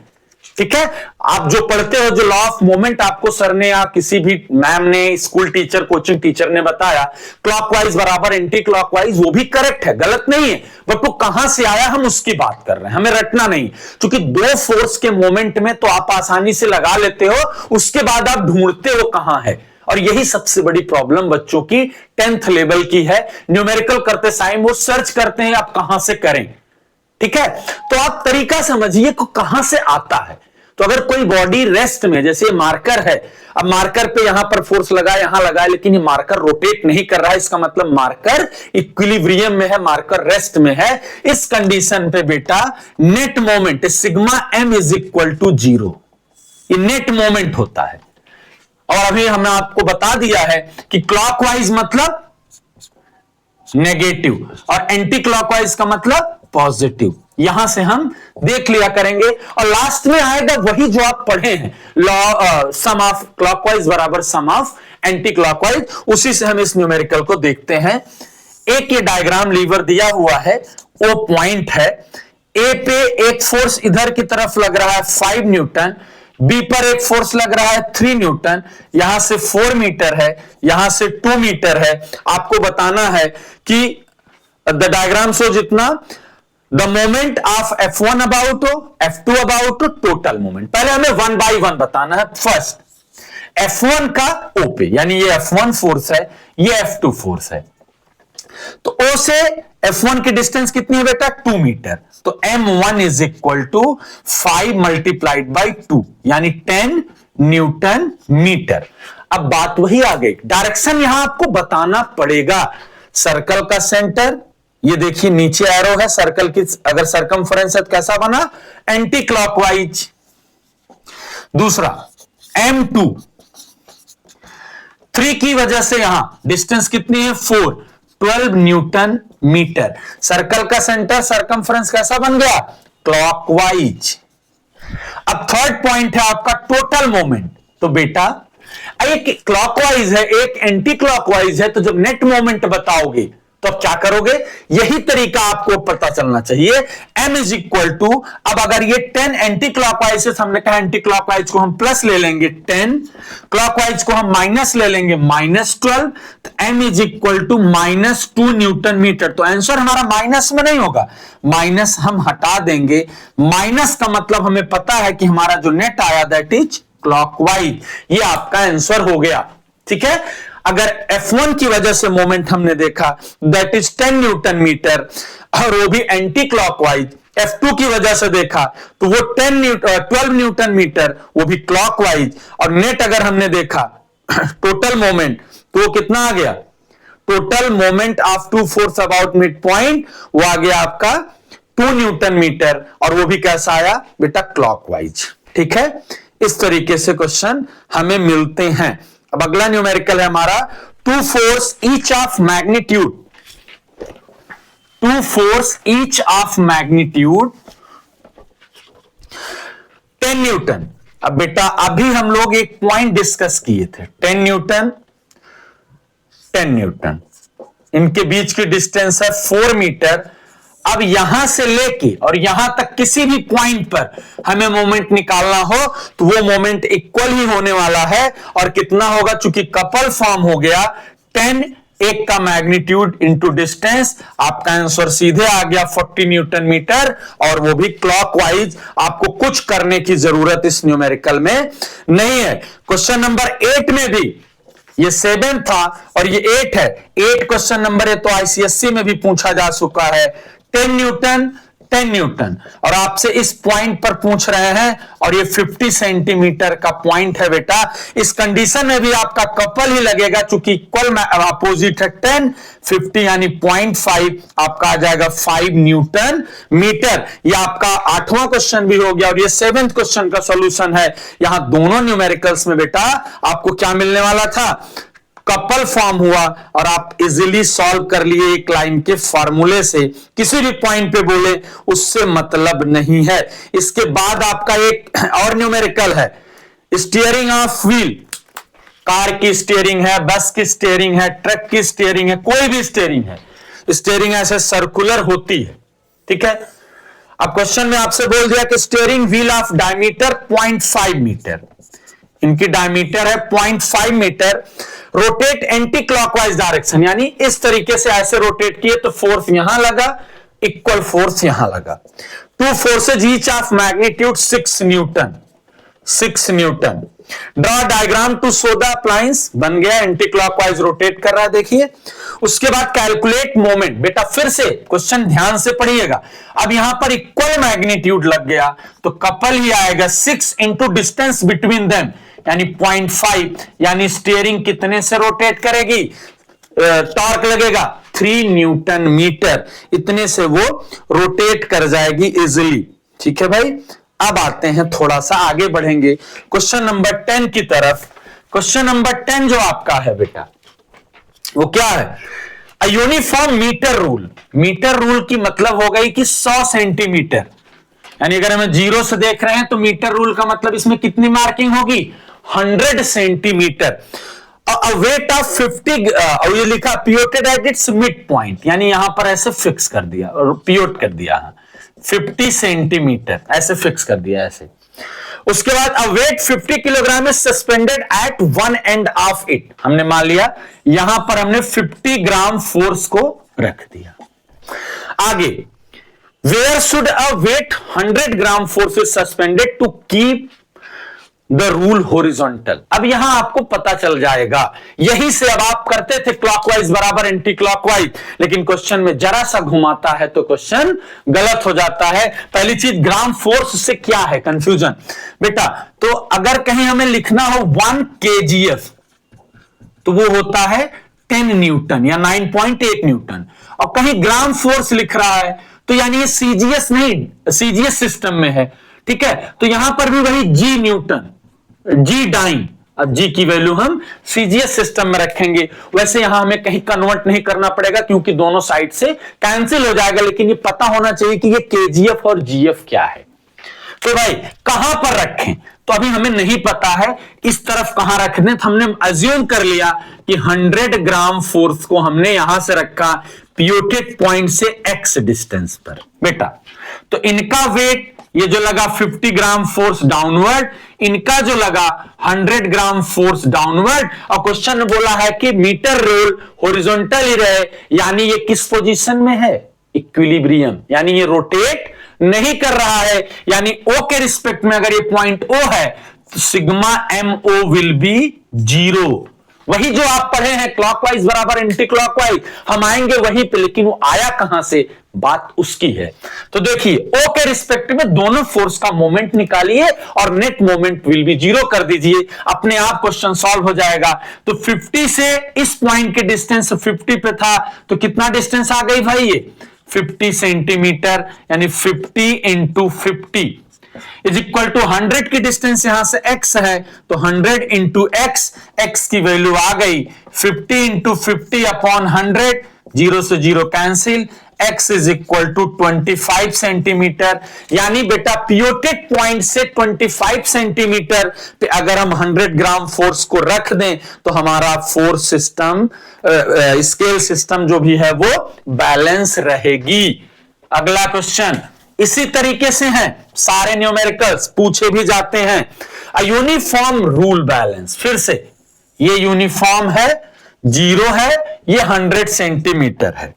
ठीक है। आप जो पढ़ते हो, जो लॉ ऑफ मोमेंट आपको सर ने या किसी भी मैम ने, स्कूल टीचर, कोचिंग टीचर ने बताया, क्लॉकवाइज बराबर एंटी क्लॉकवाइज, वो भी करेक्ट है, गलत नहीं है, बट वो कहां से आया हम उसकी बात कर रहे हैं, हमें रटना नहीं। क्योंकि दो फोर्स के मोमेंट में तो आप आसानी से लगा लेते हो, उसके बाद आप ढूंढते हो कहां है, और यही सबसे बड़ी प्रॉब्लम बच्चों की 10th लेवल की है। न्यूमेरिकल करते टाइम वो सर्च करते हैं आप कहां से करें, ठीक है। तो आप तरीका समझिए को कहां से आता है। तो अगर कोई बॉडी रेस्ट में, जैसे मार्कर है, अब मार्कर पे यहां पर फोर्स लगा, यहां लगा, लेकिन ये मार्कर रोटेट नहीं कर रहा है, इसका मतलब मार्कर इक्विलिब्रियम में है, मार्कर रेस्ट में है। इस कंडीशन पे बेटा net moment sigma M is equal to 0, ये नेट मोमेंट होता है। और अभी हमने आपको बता दिया है कि क्लॉकवाइज मतलब नेगेटिव और एंटी क्लॉकवाइज का मतलब पॉजिटिव, यहां से हम देख लिया करेंगे। और लास्ट में आएगा वही जो आप पढ़े हैं, लॉ सम ऑफ क्लॉकवाइज बराबर सम ऑफ एंटी क्लॉकवाइज, उसी से हम इस न्यूमेरिकल को देखते हैं। एक ये डायग्राम लीवर दिया हुआ है, ओ पॉइंट है, ए पे एक फोर्स इधर की तरफ लग रहा है 5 न्यूटन, बी पर एक फोर्स लग रहा है 3 न्यूटन, यहां से 4 मीटर है, यहां से 2 मीटर है। आपको बताना है कि द डायग्राम शो जितना the moment of F1 about हो, F2 अबाउट हो, टोटल मोमेंट। पहले हमें 1 बाय 1 बताना है। फर्स्ट F1 का O पे, यानी ये F1 फोर्स है, ये F2 फोर्स है। तो O से F1 की डिस्टेंस कितनी है बेटा, 2 मीटर। तो M1 is equal to 5 multiplied by 2, यानी 10 न्यूटन मीटर। अब बात वही आ गई, डायरेक्शन यहां आपको बताना पड़ेगा। सर्कल का सेंटर, ये देखिए नीचे एरो है, सर्कल की अगर सरकमफ्रेंस है तो कैसा बना, एंटी क्लॉकवाइज। दूसरा M2, 3 की वजह से यहां डिस्टेंस कितनी है, 4, 12 न्यूटन मीटर। सर्कल का सेंटर, सरकमफ्रेंस कैसा बन गया, क्लॉकवाइज। अब थर्ड पॉइंट है आपका टोटल मोमेंट। तो बेटा एक क्लॉकवाइज है, एक एंटी क्लॉकवाइज है, तो जब नेट मोमेंट बताओगे तो अब क्या करोगे, यही तरीका आपको पता चलना चाहिए। m इज इक्वल टू, अब अगर ये 10 एंटी क्लॉकवाइज से, हमने कहा एंटी क्लॉकवाइज को हम प्लस ले लेंगे 10, क्लॉकवाइज को हम माइनस ले लेंगे -12, तो m is equal to -2 newton metre. तो आंसर हमारा माइनस में नहीं होगा, माइनस हम हटा देंगे। माइनस का मतलब हमें पता है कि हमारा जो नेट आया दैट इज क्लॉकवाइज, ये आपका आंसर हो गया, ठीक है। अगर F1 की वजह से मोमेंट हमने देखा दैट इज 10 न्यूटन मीटर, और वो भी एंटी क्लॉकवाइज। F2 की वजह से देखा तो वो 12 न्यूटन मीटर, वो भी क्लॉकवाइज। और नेट अगर हमने देखा टोटल मोमेंट, तो वो कितना आ गया, total moment of 2 force about mid point, वो आ गया आपका 2 न्यूटन मीटर, और वो भी कैसा आया बेटा, क्लॉकवाइज, ठीक है। इस तरीके से क्वेश्चन हमें मिलते हैं। अब अगला न्यूमेरिकल है हमारा, 2 force each of magnitude, 2 force each of magnitude 10 Newton. अब बेटा अभी हम लोग एक पॉइंट डिस्कस किए थे, 10 न्यूटन 10 न्यूटन, इनके बीच की डिस्टेंस है 4 मीटर। अब यहां से लेके और यहां तक किसी भी पॉइंट पर हमें मोमेंट निकालना हो तो वो मोमेंट इक्वल ही होने वाला है। और कितना होगा, चूंकि कपल फॉर्म हो गया, 10 एक का मैग्नीट्यूड इंटू डिस्टेंस, आपका आंसर सीधे आ गया 40 न्यूटन मीटर, और वो भी क्लॉकवाइज। आपको कुछ करने की जरूरत इस न्यूमेरिकल में नहीं है। क्वेश्चन नंबर 8 में भी ये 7 था और ये 8 है। 8 क्वेश्चन नंबर है तो आईसीएससी में भी पूछा जा चुका है। 10 न्यूटन 10 न्यूटन, और आपसे इस पॉइंट पर पूछ रहे हैं, और ये 50 सेंटीमीटर का पॉइंट है बेटा। इस कंडीशन में भी आपका कपल ही लगेगा, चूंकि इक्वल अपोजिट है 10 50 यानी 0.5 आपका आ जाएगा 5 न्यूटन मीटर। ये आपका 8वां क्वेश्चन भी हो गया, और ये 7th क्वेश्चन का सॉल्यूशन है। यहां दोनों न्यूमेरिकल्स में बेटा आपको क्या मिलने वाला था, कपल फॉर्म हुआ, और आप इजीली सॉल्व कर लिए एक लाइन के फॉर्मूले से। किसी भी पॉइंट पे बोले उससे मतलब नहीं है। इसके बाद आपका एक और न्यूमेरिकल है, स्टीयरिंग ऑफ व्हील। कार की स्टीयरिंग है, बस की स्टीयरिंग है, ट्रक की स्टीयरिंग है, कोई भी स्टीयरिंग है। स्टीयरिंग ऐसे सर्कुलर होती है, ठीक है। अब क्वेश्चन में आपसे बोल दिया कि steering wheel of diameter 0.5 metre, इनकी डायमीटर है 0.5 metre, rotate anti clockwise direction, यानी इस तरीके से ऐसे रोटेट किए तो फोर्स यहां लगा, इक्वल फोर्स यहां लगा। 2 forces each of magnitude 6 newton, 6 newton. Draw diagram to show the appliance, बन गया, एंटी क्लॉकवाइज रोटेट कर रहा है, देखिए। उसके बाद कैलकुलेट मोमेंट। बेटा फिर से क्वेश्चन ध्यान से पढ़िएगा। अब यहां पर इक्वल मैग्नीट्यूड लग गया तो कपल ही आएगा, 6 इंटू डिस्टेंस बिटवीन देम यानी 0.5, यानी स्टीयरिंग कितने से रोटेट करेगी, टॉर्क लगेगा 3 न्यूटन मीटर, इतने से वो रोटेट कर जाएगी इजिली। ठीक है भाई, अब आते हैं थोड़ा सा आगे बढ़ेंगे क्वेश्चन नंबर 10 की तरफ। क्वेश्चन नंबर 10 जो आपका है बेटा वो क्या है, a uniform metre rule. Metre rule की मतलब हो गई कि 100 सेंटीमीटर, यानी अगर हमें 0 से देख रहे हैं तो मीटर रूल का मतलब इसमें कितनी मार्किंग होगी, 100 सेंटीमीटर। वेट ऑफ 50, और ये लिखा पियोटेड एट इट्स मिड पॉइंट, यानी यहां पर ऐसे फिक्स कर दिया और पियोट कर दिया, 50 सेंटीमीटर ऐसे फिक्स कर दिया ऐसे। उसके बाद a weight 50 kilogram is suspended at one end of it, हमने मान लिया यहां पर हमने 50 ग्राम फोर्स को रख दिया। आगे, where should a weight 100 gram force is suspended to keep the rule horizontal. अब यहां आपको पता चल जाएगा, यहीं से अब आप करते थे क्लॉकवाइज बराबर एंटी क्लॉकवाइज, लेकिन क्वेश्चन में जरा सा घुमाता है तो क्वेश्चन गलत हो जाता है। पहली चीज, ग्राम फोर्स से क्या है कंफ्यूजन बेटा, तो अगर कहीं हमें लिखना हो 1 kgf तो वो होता है 10 न्यूटन या 9.8 न्यूटन, और कहीं ग्राम फोर्स लिख रहा है तो यानी ये सीजीएस नहीं, सीजीएस सिस्टम में है, ठीक है। तो यहां पर भी वही जी न्यूटन, जी डाइन, अब जी की वैल्यू हम सीजीएस सिस्टम में रखेंगे। वैसे यहां हमें कहीं कन्वर्ट नहीं करना पड़ेगा क्योंकि दोनों साइड से कैंसिल हो जाएगा, लेकिन ये पता होना चाहिए कि ये केजीएफ और जीएफ क्या है। तो भाई कहां पर रखें, तो अभी हमें नहीं पता है इस तरफ कहां रखने, तो हमने अज्यूम कर लिया कि 100 ग्राम फोर्स को हमने यहां से रखा पियोटेड पॉइंट से एक्स डिस्टेंस पर बेटा। तो इनका वेट ये जो लगा 50 ग्राम फोर्स डाउनवर्ड, इनका जो लगा 100 ग्राम फोर्स डाउनवर्ड, और क्वेश्चन में बोला है कि मीटर रोल हॉरिजॉन्टल ही रहे, यानी ये किस पोजीशन में है, इक्विलिब्रियम, यानी ये रोटेट नहीं कर रहा है, यानी ओ के रिस्पेक्ट में अगर ये पॉइंट ओ है तो sigma M O will be 0। वही जो आप पढ़े हैं क्लॉकवाइज बराबर एंटी क्लॉकवाइज, हम आएंगे वहीं पे, लेकिन वो आया कहां से, बात उसकी है। तो देखिए ओ के रिस्पेक्ट में दोनों फोर्स का मोमेंट निकालिए और नेट मोमेंट विल बी 0 कर दीजिए, अपने आप क्वेश्चन सॉल्व हो जाएगा। तो 50 से इस पॉइंट के डिस्टेंस 50 पे था, तो कितना डिस्टेंस आ गई भाई, ये 50 सेंटीमीटर, यानी 50 इंटू 50 इज इक्वल टू 100 की डिस्टेंस यहां से x है, तो 100 इंटू एक्स, एक्स की वैल्यू आ गई 50 इंटू 50 अपॉन 100, 0 से 0 cancel, x is equal to 25 centimetre. यानी बेटा पियोटेड पॉइंट से 25 सेंटीमीटर पे अगर हम 100 ग्राम फोर्स को रख दें तो हमारा फोर्स सिस्टम, स्केल सिस्टम जो भी है वो बैलेंस रहेगी। अगला क्वेश्चन इसी तरीके से हैं, सारे न्यूमेरिकल्स पूछे भी जाते हैं। अ यूनिफॉर्म रूल बैलेंस, फिर से ये यूनिफॉर्म है, 0 है, ये 100 सेंटीमीटर है।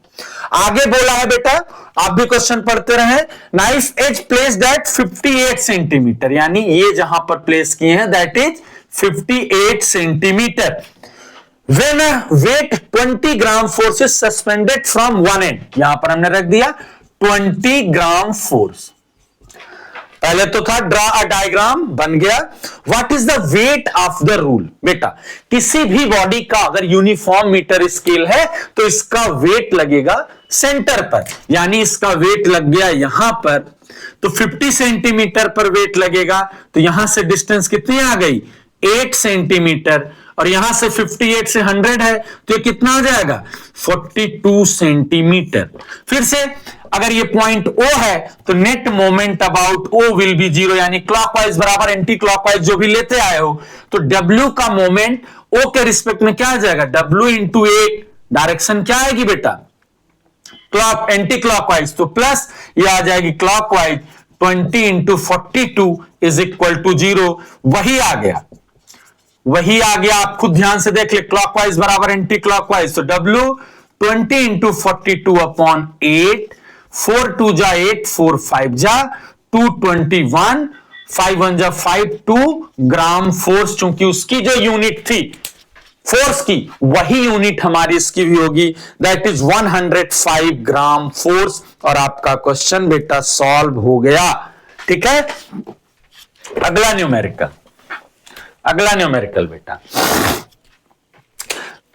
आगे बोला है बेटा, आप भी क्वेश्चन पढ़ते रहे, knife edge place that 58 centimetre, यानी ये जहां पर प्लेस किए हैं that is 58 centimetre. When a weight 20 gram force is suspended from one and, यहां पर हमने रख दिया 20 ग्राम फोर्स। पहले तो था ड्रा अ डायग्राम, बन गया। What is the weight of the rule? बेटा किसी भी बॉडी का अगर यूनिफॉर्म मीटर स्केल है तो इसका वेट लगेगा सेंटर पर, यानी इसका वेट लग गया यहां पर, तो 50 सेंटीमीटर पर वेट लगेगा, तो यहां से डिस्टेंस कितनी आ गई 8 सेंटीमीटर, और यहां से 58 से 100 है तो ये कितना हो जाएगा 42 सेंटीमीटर। फिर से अगर ये पॉइंट O है तो net moment about O will be 0, यानी क्लॉकवाइज बराबर एंटी क्लॉकवाइज जो भी लेते आए हो, तो W का मोमेंट O के रिस्पेक्ट में क्या आ जाएगा W इंटू 8, डायरेक्शन क्या आएगी बेटा क्लॉक एंटी क्लॉकवाइज, तो प्लस ये आ जाएगी clockwise, 20 into 42 is equal to 0। वही आ गया, वही आ गया, आप खुद ध्यान से देख ले, क्लॉकवाइज बराबर एंटी क्लॉकवाइज, तो W 20 इंटू 42 अपॉन 8, 4 2 जा 8, 4 5 जा 221, 5 1 जा 5, 2 ग्राम फोर्स, चूंकि उसकी जो यूनिट थी फोर्स की वही यूनिट हमारी इसकी भी होगी, दैट इज 105 ग्राम फोर्स। और आपका क्वेश्चन बेटा सॉल्व हो गया। ठीक है, अगला न्यूमेरिकल, अगला न्यूमेरिकल बेटा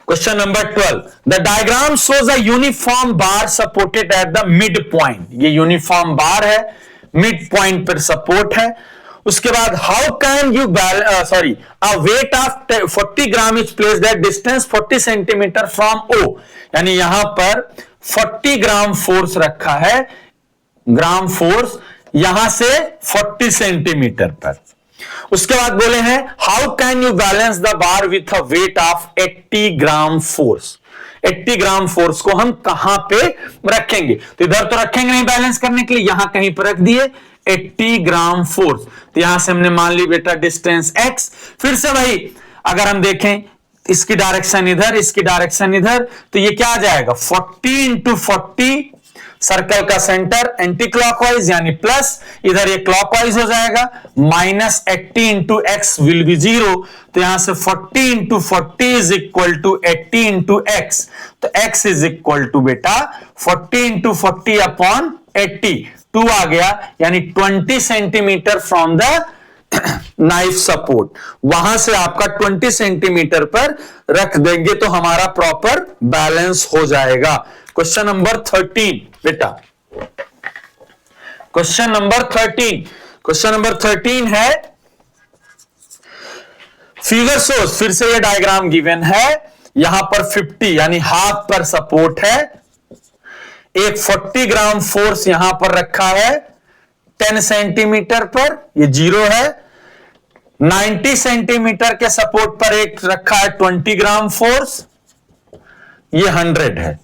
question number 12, the diagram shows a uniform bar supported at the mid point. ये यूनिफॉर्म बार है, मिड पॉइंट पर सपोर्ट है। उसके बाद how can you sorry a weight of 40 gram is place that distance 40 centimetre from O, यानी यहां पर 40 gram force रखा है, ग्राम फोर्स यहां से 40 सेंटीमीटर पर। उसके बाद बोले हैं how can you balance the bar with a weight of 80 gram force. 80 gram force को हम कहां पे रखेंगे, तो इधर तो रखेंगे नहीं बैलेंस करने के लिए, यहां कहीं पर रख दिए 80 ग्राम फोर्स, तो यहां से हमने मान ली बेटा डिस्टेंस x। फिर से भाई अगर हम देखें इसकी डायरेक्शन इधर, इसकी डायरेक्शन इधर, तो ये क्या आ जाएगा 40 इंटू 40, सर्कल का सेंटर एंटी क्लॉकवाइज यानी प्लस, इधर ये क्लॉकवाइज हो जाएगा, minus 80 into x will be 0, तो यहां से 40 into 40 is equal to 80 into x, तो x इज इक्वल टू बेटा 40 इंटू 40 अपॉन 80, 2 आ गया, यानी 20 centimetre from the knife support. वहां से आपका 20 सेंटीमीटर पर रख देंगे तो हमारा प्रॉपर बैलेंस हो जाएगा। क्वेश्चन नंबर 13 बेटा, क्वेश्चन नंबर 13, क्वेश्चन नंबर 13 है फिगर सोर्स। फिर से ये डायग्राम गिवन है, यहां पर 50 यानी हाफ पर सपोर्ट है, एक 40 ग्राम फोर्स यहां पर रखा है 10 सेंटीमीटर पर, ये 0 है। 90 सेंटीमीटर के सपोर्ट पर एक रखा है 20 ग्राम फोर्स, ये 100 है।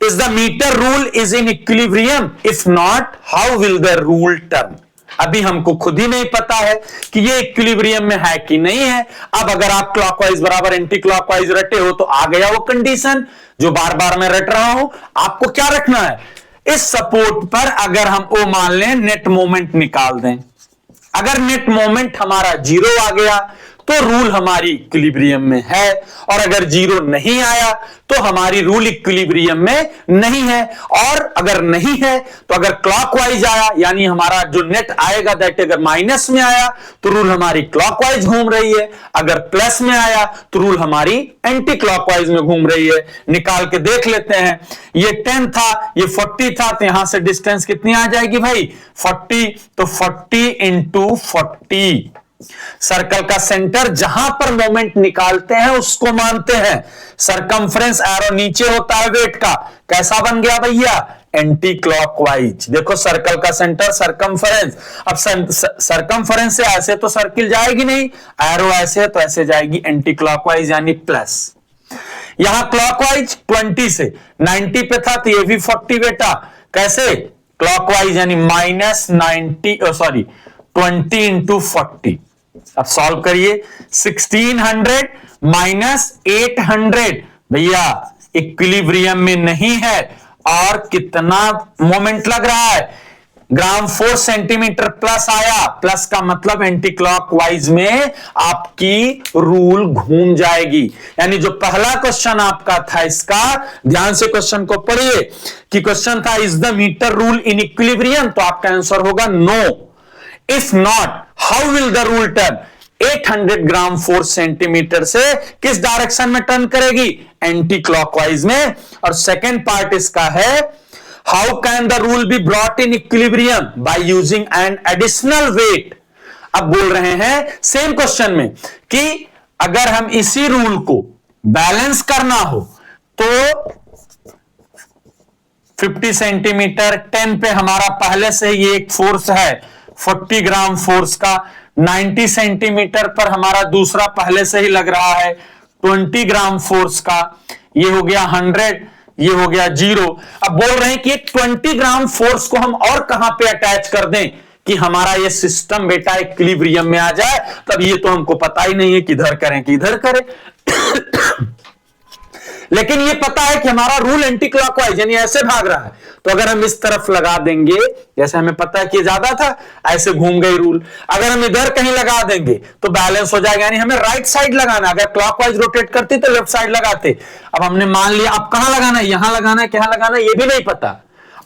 Is the meter rule is in equilibrium? If not, how will the rule turn? अभी हमको खुद ही नहीं पता है कि ये इक्विलिब्रियम में है कि नहीं है। अब अगर आप क्लॉकवाइज बराबर एंटी क्लॉकवाइज रटे हो तो आ गया वो कंडीशन जो बार बार मैं रट रहा हूं। आपको क्या रखना है, इस सपोर्ट पर अगर हम ओ मान लें नेट मोमेंट निकाल दें, अगर नेट मोमेंट हमारा 0 आ गया तो रूल हमारी इक्विलिब्रियम में है, और अगर 0 नहीं आया तो हमारी रूल इक्विलिब्रियम में नहीं है। और अगर नहीं है तो अगर क्लॉकवाइज आया यानी हमारा जो नेट आएगा दैट अगर माइनस में आया तो रूल हमारी क्लॉकवाइज घूम रही है, अगर प्लस में आया तो रूल हमारी एंटी क्लॉकवाइज में घूम रही है। निकाल के देख लेते हैं, ये 10 था, ये 40 था, तो यहां से डिस्टेंस कितनी आ जाएगी भाई 40, तो 40 इंटू 40, सर्कल का सेंटर जहां पर मोमेंट निकालते हैं उसको मानते हैं। सरकमफ्रेंस एरो नीचे होता है वेट का, कैसा बन गया भैया एंटी क्लॉकवाइज। देखो सर्कल का सेंटर सरकमफ्रेंस, अब सरकमफ्रेंस से ऐसे तो सर्किल जाएगी नहीं, एरो ऐसे तो ऐसे जाएगी एंटी क्लॉकवाइज यानी प्लस। यहां क्लॉकवाइज 20 से 90 पे था तो ये भी 40 बेटा, कैसे क्लॉकवाइज यानी माइनस 90 सॉरी 20 इंटू 40। अब सॉल्व करिए, 1600 माइनस 800 भैया इक्विलिब्रियम में नहीं है और कितना मोमेंट लग रहा है, ग्राम 4 सेंटीमीटर प्लस आया, प्लस का मतलब एंटी क्लॉकवाइज में आपकी रूल घूम जाएगी। यानी जो पहला क्वेश्चन आपका था इसका, ध्यान से क्वेश्चन को पढ़िए कि क्वेश्चन था is the metre rule in equilibrium, तो आपका आंसर होगा no. If not how will the rule turn, 800 gram 4 centimetre से किस डायरेक्शन में टर्न करेगी, एंटी क्लॉकवाइज में। और सेकेंड पार्ट इसका है how can the rule be brought in equilibrium by using an additional weight. अब बोल रहे हैं सेम क्वेश्चन में कि अगर हम इसी रूल को बैलेंस करना हो तो 50 सेंटीमीटर 10 पे हमारा पहले से ये एक फोर्स है 40 ग्राम फोर्स का, 90 सेंटीमीटर पर हमारा दूसरा पहले से ही लग रहा है 20 ग्राम फोर्स का, ये हो गया 100, ये हो गया 0। अब बोल रहे हैं कि 20 ग्राम फोर्स को हम और कहां पे अटैच कर दें कि हमारा ये सिस्टम बेटा इक्विलिब्रियम में आ जाए। तब ये तो हमको पता ही नहीं है किधर करें कि इधर करें लेकिन ये पता है कि हमारा रूल एंटी क्लॉकवाइज यानी ऐसे भाग रहा है, तो अगर हम इस तरफ लगा देंगे, जैसे हमें पता है कि ज्यादा था ऐसे घूम गई रूल, अगर हम इधर कहीं लगा देंगे तो बैलेंस हो जाएगा। यानी हमें राइट साइड लगाना, अगर क्लॉकवाइज रोटेट करती तो लेफ्ट साइड लगाते। अब हमने मान लिया, अब कहां लगाना है, यहां लगाना है, क्या लगाना है ये भी नहीं पता।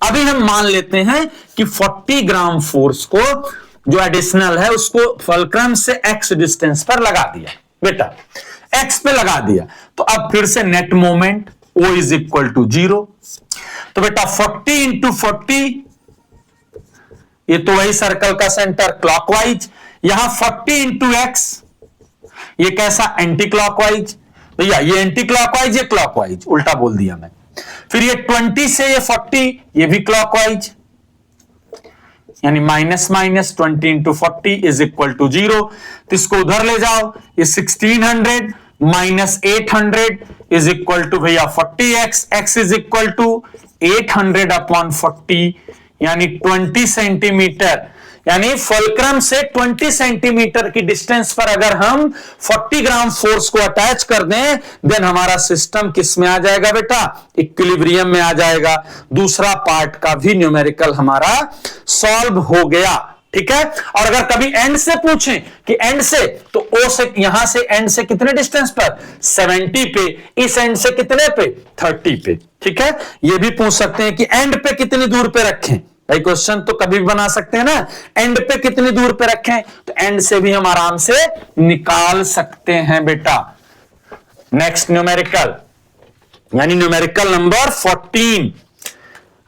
अभी हम मान लेते हैं कि 40 ग्राम फोर्स को जो एडिशनल है उसको फुलक्रम से एक्स डिस्टेंस पर लगा दिया, बेटा एक्स पे लगा दिया, तो अब फिर से net moment O is equal to 0। तो बेटा 40 इंटू 40, ये तो वही सर्कल का सेंटर क्लॉकवाइज, यहां 40 इंटू एक्स, ये कैसा एंटी क्लॉकवाइज, भैया ये एंटी क्लॉकवाइज ये क्लॉकवाइज, उल्टा बोल दिया मैं। फिर ये 20 से ये 40, ये भी क्लॉकवाइज, यानी minus minus 20 into 40 is equal to 0। तो इसको उधर ले जाओ, ये 1600 माइनस 800 इज इक्वल टू भैया 40x, x is equal to 800 upon 40 यानी 20 सेंटीमीटर। यानी फुलक्रम से 20 सेंटीमीटर की डिस्टेंस पर अगर हम 40 ग्राम फोर्स को अटैच कर दें, देन हमारा सिस्टम किस में आ जाएगा बेटा, इक्विलिब्रियम में आ जाएगा। दूसरा पार्ट का भी न्यूमेरिकल हमारा सॉल्व हो गया, ठीक है। और अगर कभी एंड से पूछें कि एंड से, तो ओ से यहां से एंड से कितने डिस्टेंस पर, 70 पे, इस एंड से कितने पे, 30 पे, ठीक है। ये भी पूछ सकते हैं कि एंड पे कितनी दूर पे रखें, भाई क्वेश्चन तो कभी भी बना सकते हैं ना, एंड पे कितनी दूर पे रखें, तो एंड से भी हम आराम से निकाल सकते हैं बेटा। नेक्स्ट न्यूमेरिकल, यानी न्यूमेरिकल नंबर 14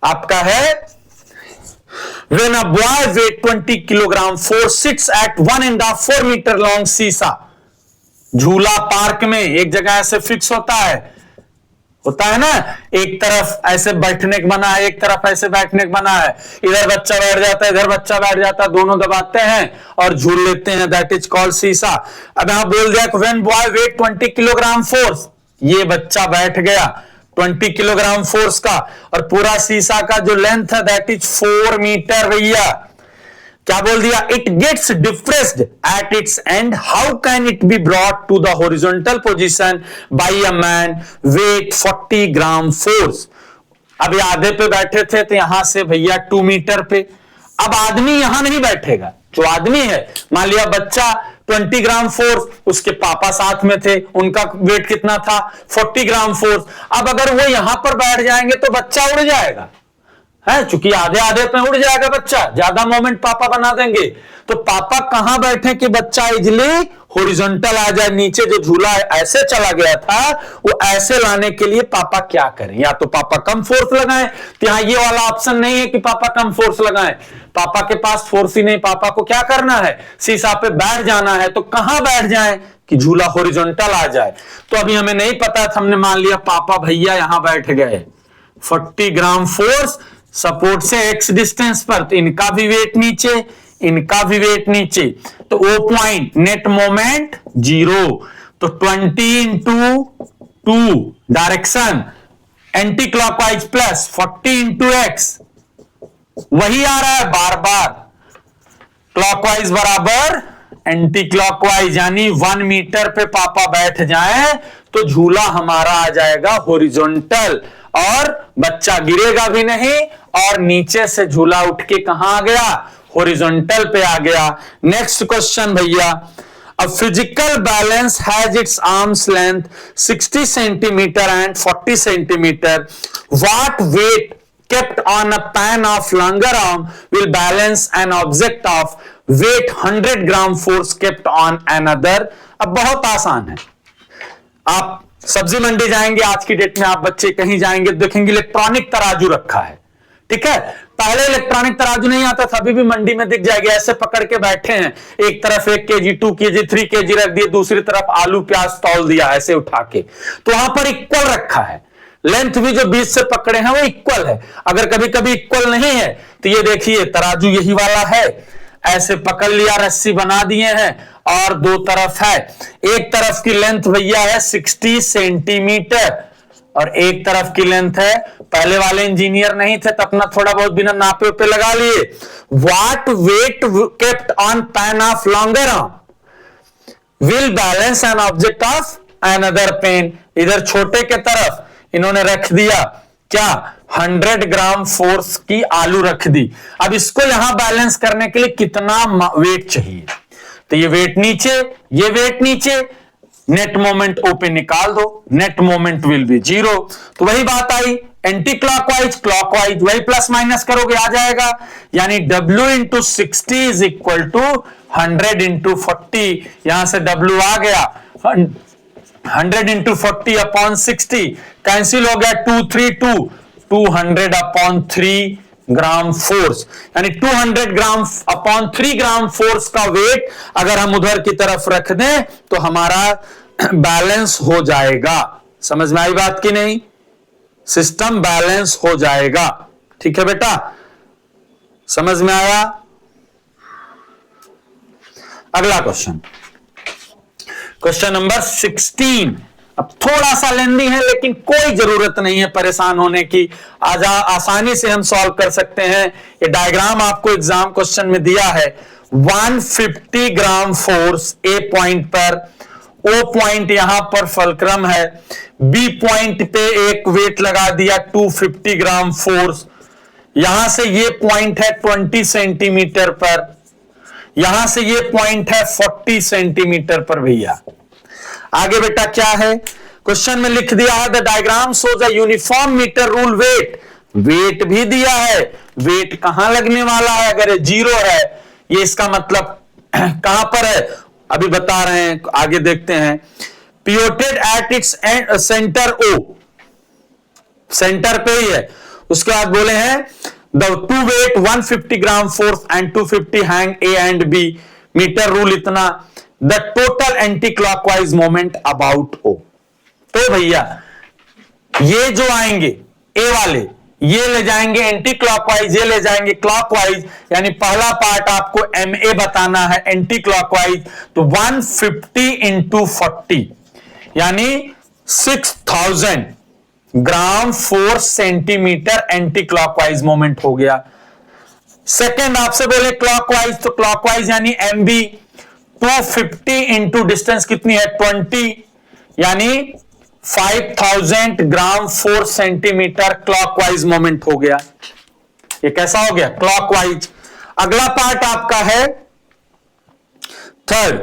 आपका है, when a boy weight 20 kilogram force sits at 1.5 meter long सीसा, झूला पार्क में एक जगह ऐसे फिक्स होता है ना, एक तरफ ऐसे बैठने का बना है, एक तरफ ऐसे बैठने का बना है, इधर बच्चा बैठ जाता है, इधर बच्चा बैठ जाता है, दोनों दबाते हैं और झूल लेते हैं, दैट इज कॉल्ड सीसा। अब यहां बोल दिया when boy weight 20 kilogram force, ये बच्चा बैठ गया 20 किलोग्राम फोर्स का, और पूरा सीसा का जो लेंथ है दैट इज 4 मीटर भैया। क्या बोल दिया, it gets depressed at its end, how can it be brought to the horizontal position by a man weight 40 gram force. अब ये आधे पे बैठे थे तो यहां से भैया 2 मीटर पे, अब आदमी यहां नहीं बैठेगा, जो आदमी है, मान लिया बच्चा 20 ग्राम फोर्स, उसके पापा साथ में थे, उनका वेट कितना था 40 ग्राम फोर्स। अब अगर वो यहां पर बैठ जाएंगे तो बच्चा उड़ जाएगा, है चूंकि आधे आधे पे उड़ जाएगा बच्चा, ज्यादा मोमेंट पापा बना देंगे, तो पापा कहां बैठे कि बच्चा इजिली हॉरिजॉन्टल आ जाए, नीचे जो झूला ऐसे चला गया था वो ऐसे लाने के लिए पापा क्या करें, या तो पापा कम फोर्स लगाएं, तो यहां ये वाला ऑप्शन नहीं है कि पापा कम फोर्स लगाएं, पापा के पास फोर्स ही नहीं, पापा को क्या करना है, सीसा पे बैठ जाना है, तो कहां बैठ जाए कि झूला हॉरिजॉन्टल आ जाए। तो अभी हमें नहीं पता था, हमने मान लिया पापा भैया यहां बैठ गए, 40 ग्राम फोर्स सपोर्ट से एक्स डिस्टेंस पर, तो इनका भी वेट नीचे, इनका भी वेट नीचे, तो ओ पॉइंट नेट मोमेंट 0। तो 20 into 2 direction anti clockwise plus 40 into x, वही आ रहा है बार बार, क्लॉकवाइज बराबर एंटी क्लॉकवाइज, यानी 1 मीटर पे पापा बैठ जाएं तो झूला हमारा आ जाएगा हॉरिजॉन्टल और बच्चा गिरेगा भी नहीं और नीचे से झूला उठ के कहां आ गया, हॉरिजॉन्टल पे आ गया। नेक्स्ट क्वेश्चन भैया, A physical balance has its arm's length 60 centimeter and 40 centimeter. What weight kept on a pan of longer arm will balance an object of weight 100 gram force kept on another? अब बहुत आसान है। आप सब्जी मंडी जाएंगे, आज की डेट में आप बच्चे कहीं जाएंगे देखेंगे इलेक्ट्रॉनिक तराजू रखा है, ठीक है। पहले इलेक्ट्रॉनिक तराजू नहीं आता था, अभी भी मंडी में दिख जाएगा। ऐसे पकड़ के बैठे हैं, एक तरफ 1 kg 2 kg 3 kg रख दिए, दूसरी तरफ आलू प्याज तौल दिया ऐसे उठा के, तो वहां पर इक्वल रखा है। लेंथ भी जो बीच से पकड़े हैं वो इक्वल है। अगर कभी कभी इक्वल नहीं है तो ये देखिए तराजू यही वाला है, ऐसे पकड़ लिया, रस्सी बना दिए हैं और दो तरफ है। एक तरफ की लेंथ भैया है 60 सेंटीमीटर और एक तरफ की लेंथ है, पहले वाले इंजीनियर नहीं थे तो अपना थोड़ा बहुत बिना नापे पे लगा लिए। What weight kept on pan of longer arm will balance an object of another pan. इधर छोटे के तरफ इन्होंने रख दिया क्या, 100 ग्राम फोर्स की आलू रख दी। अब इसको यहां बैलेंस करने के लिए कितना वेट चाहिए, तो ये वेट नीचे, ये वेट नीचे, नेट मोमेंट ओ पे निकाल दो, नेट मोमेंट विल बी 0। तो वही बात आई, एंटी क्लॉकवाइज क्लॉकवाइज, वही प्लस माइनस करोगे आ जाएगा, यानी W into 60 is equal to 100 into 40। यहां से W आ गया 100 इंटू 40 अपॉन 60, कैंसिल हो गया 2 3 2, 200 अपॉन 3 ग्राम फोर्स, यानी 200 ग्राम अपॉन 3 ग्राम फोर्स का वेट अगर हम उधर की तरफ रख दें तो हमारा बैलेंस हो जाएगा। समझ में आई बात की नहीं, सिस्टम बैलेंस हो जाएगा। ठीक है बेटा, समझ में आया। अगला क्वेश्चन, क्वेश्चन नंबर 16। अब थोड़ा सा लेंदी है लेकिन कोई जरूरत नहीं है परेशान होने की, आज आसानी से हम सॉल्व कर सकते हैं। ये डायग्राम आपको एग्जाम क्वेश्चन में दिया है। 150 ग्राम फोर्स ए पॉइंट पर, ओ पॉइंट यहां पर फलक्रम है, बी पॉइंट पे एक वेट लगा दिया 250 ग्राम फोर्स, यहां से ये पॉइंट है 20 सेंटीमीटर पर, यहां से ये पॉइंट है 40 सेंटीमीटर पर। भैया आगे बेटा क्या है, क्वेश्चन में लिख दिया है the diagram shows a uniform metre rule weight, weight भी दिया है, वेट कहां लगने वाला है, अगर ये 0 है ये इसका मतलब कहां पर है, अभी बता रहे हैं, आगे देखते हैं। Pivoted at its centre O, centre पे ही है। उसके बाद बोले हैं the two weight 150 gram force and 250 hang A and B, metre rule इतना, the total anti clockwise moment about O. तो भैया ये जो आएंगे ए वाले ये ले जाएंगे एंटी क्लॉकवाइज, ये ले जाएंगे क्लॉकवाइज, यानी पहला पार्ट आपको MA बताना है एंटी क्लॉकवाइज, तो 150 इंटू 40 यानी 6000 ग्राम 4 सेंटीमीटर एंटी क्लॉकवाइज मोमेंट हो गया। सेकेंड आपसे बोले क्लॉकवाइज, तो क्लॉकवाइज यानी MB 250 इंटू डिस्टेंस कितनी है 20, यानी 5000 ग्राम 4 सेंटीमीटर क्लॉकवाइज मोमेंट हो गया। ये कैसा हो गया, क्लॉकवाइज। अगला पार्ट आपका है third,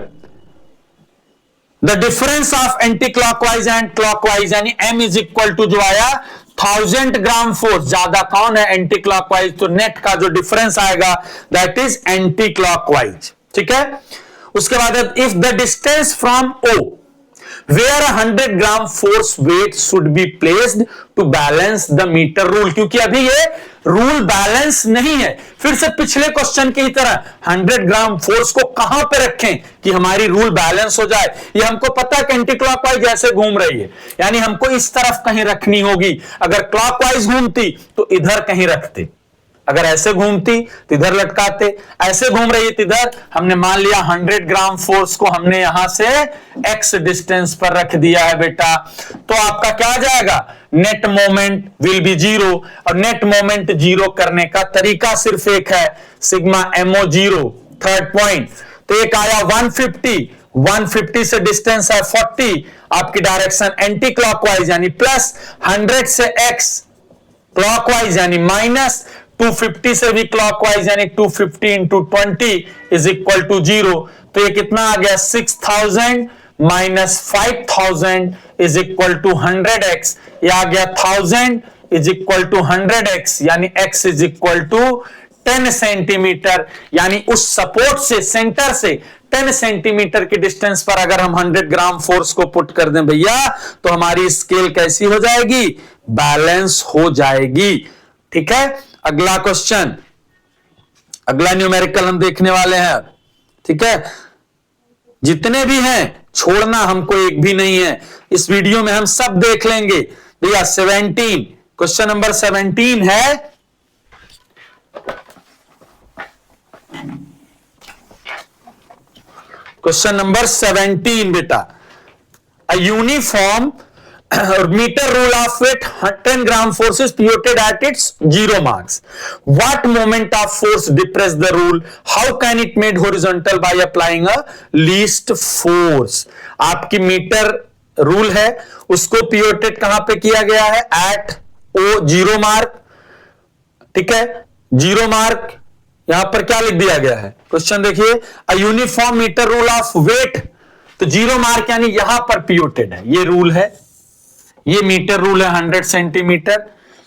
the difference of anti clockwise and clockwise, यानी M इज इक्वल टू जो आया 1000 ग्राम फोर्स, ज्यादा कौन है एंटी क्लॉकवाइज, तो नेट का जो डिफरेंस आएगा दैट इज एंटी क्लॉकवाइज। ठीक है, उसके बाद if the distance from O where 100 gram force weight should be placed to balance the metre rule, क्योंकि अभी ये रूल बैलेंस नहीं है। फिर से पिछले क्वेश्चन की तरह 100 ग्राम फोर्स को कहां पे रखें कि हमारी रूल बैलेंस हो जाए। ये हमको पता है कि एंटी क्लॉकवाइज ऐसे घूम रही है, यानी हमको इस तरफ कहीं रखनी होगी। अगर क्लॉकवाइज घूमती तो इधर कहीं रखते, अगर ऐसे घूमती तो इधर लटकाते, ऐसे घूम रही थी इधर, हमने मान लिया 100 ग्राम फोर्स को हमने यहां से x डिस्टेंस पर रख दिया है बेटा, तो आपका क्या आ जाएगा, नेट मोमेंट विल बी 0। और नेट मोमेंट 0 करने का तरीका सिर्फ एक है, सिग्मा MO 0 थर्ड पॉइंट। तो एक आया 150, 150 से डिस्टेंस है 40, आपकी डायरेक्शन एंटी क्लॉकवाइज यानी प्लस, 100 से x क्लॉकवाइज यानी माइनस, 250 से भी क्लॉकवाइज यानी 250 इंटू 20 इज इक्वल टू 0। तो ये कितना आ गया 6000 minus 5000 is equal to 100x। ये आ गया 1000 इज इक्वल टू 100x यानी x is equal to 10 centimetre. यानी उस सपोर्ट से सेंटर से 10 सेंटीमीटर की डिस्टेंस पर अगर हम 100 ग्राम फोर्स को पुट कर दें भैया, तो हमारी स्केल कैसी हो जाएगी, बैलेंस हो जाएगी। ठीक है, अगला क्वेश्चन, अगला न्यूमेरिकल हम देखने वाले हैं। ठीक है, जितने भी हैं छोड़ना हमको एक भी नहीं है, इस वीडियो में हम सब देख लेंगे भैया। 17 क्वेश्चन नंबर 17 है, क्वेश्चन नंबर 17 बेटा, a uniform meter rule of weight 10 gram force is pivoted at its 0 marks. What moment of force depressed the rule? How can it made horizontal by applying a least force? आपकी metre rule है, उसको pivoted कहां पे किया गया है, eight ओ 0 mark. ठीक है, 0 मार्क यहां पर क्या लिख दिया गया है, क्वेश्चन देखिए, a uniform metre rule of weight, तो 0 मार्क यानी यहां पर पिवोटेड है, ये रूल है, ये मीटर रूल है 100 सेंटीमीटर,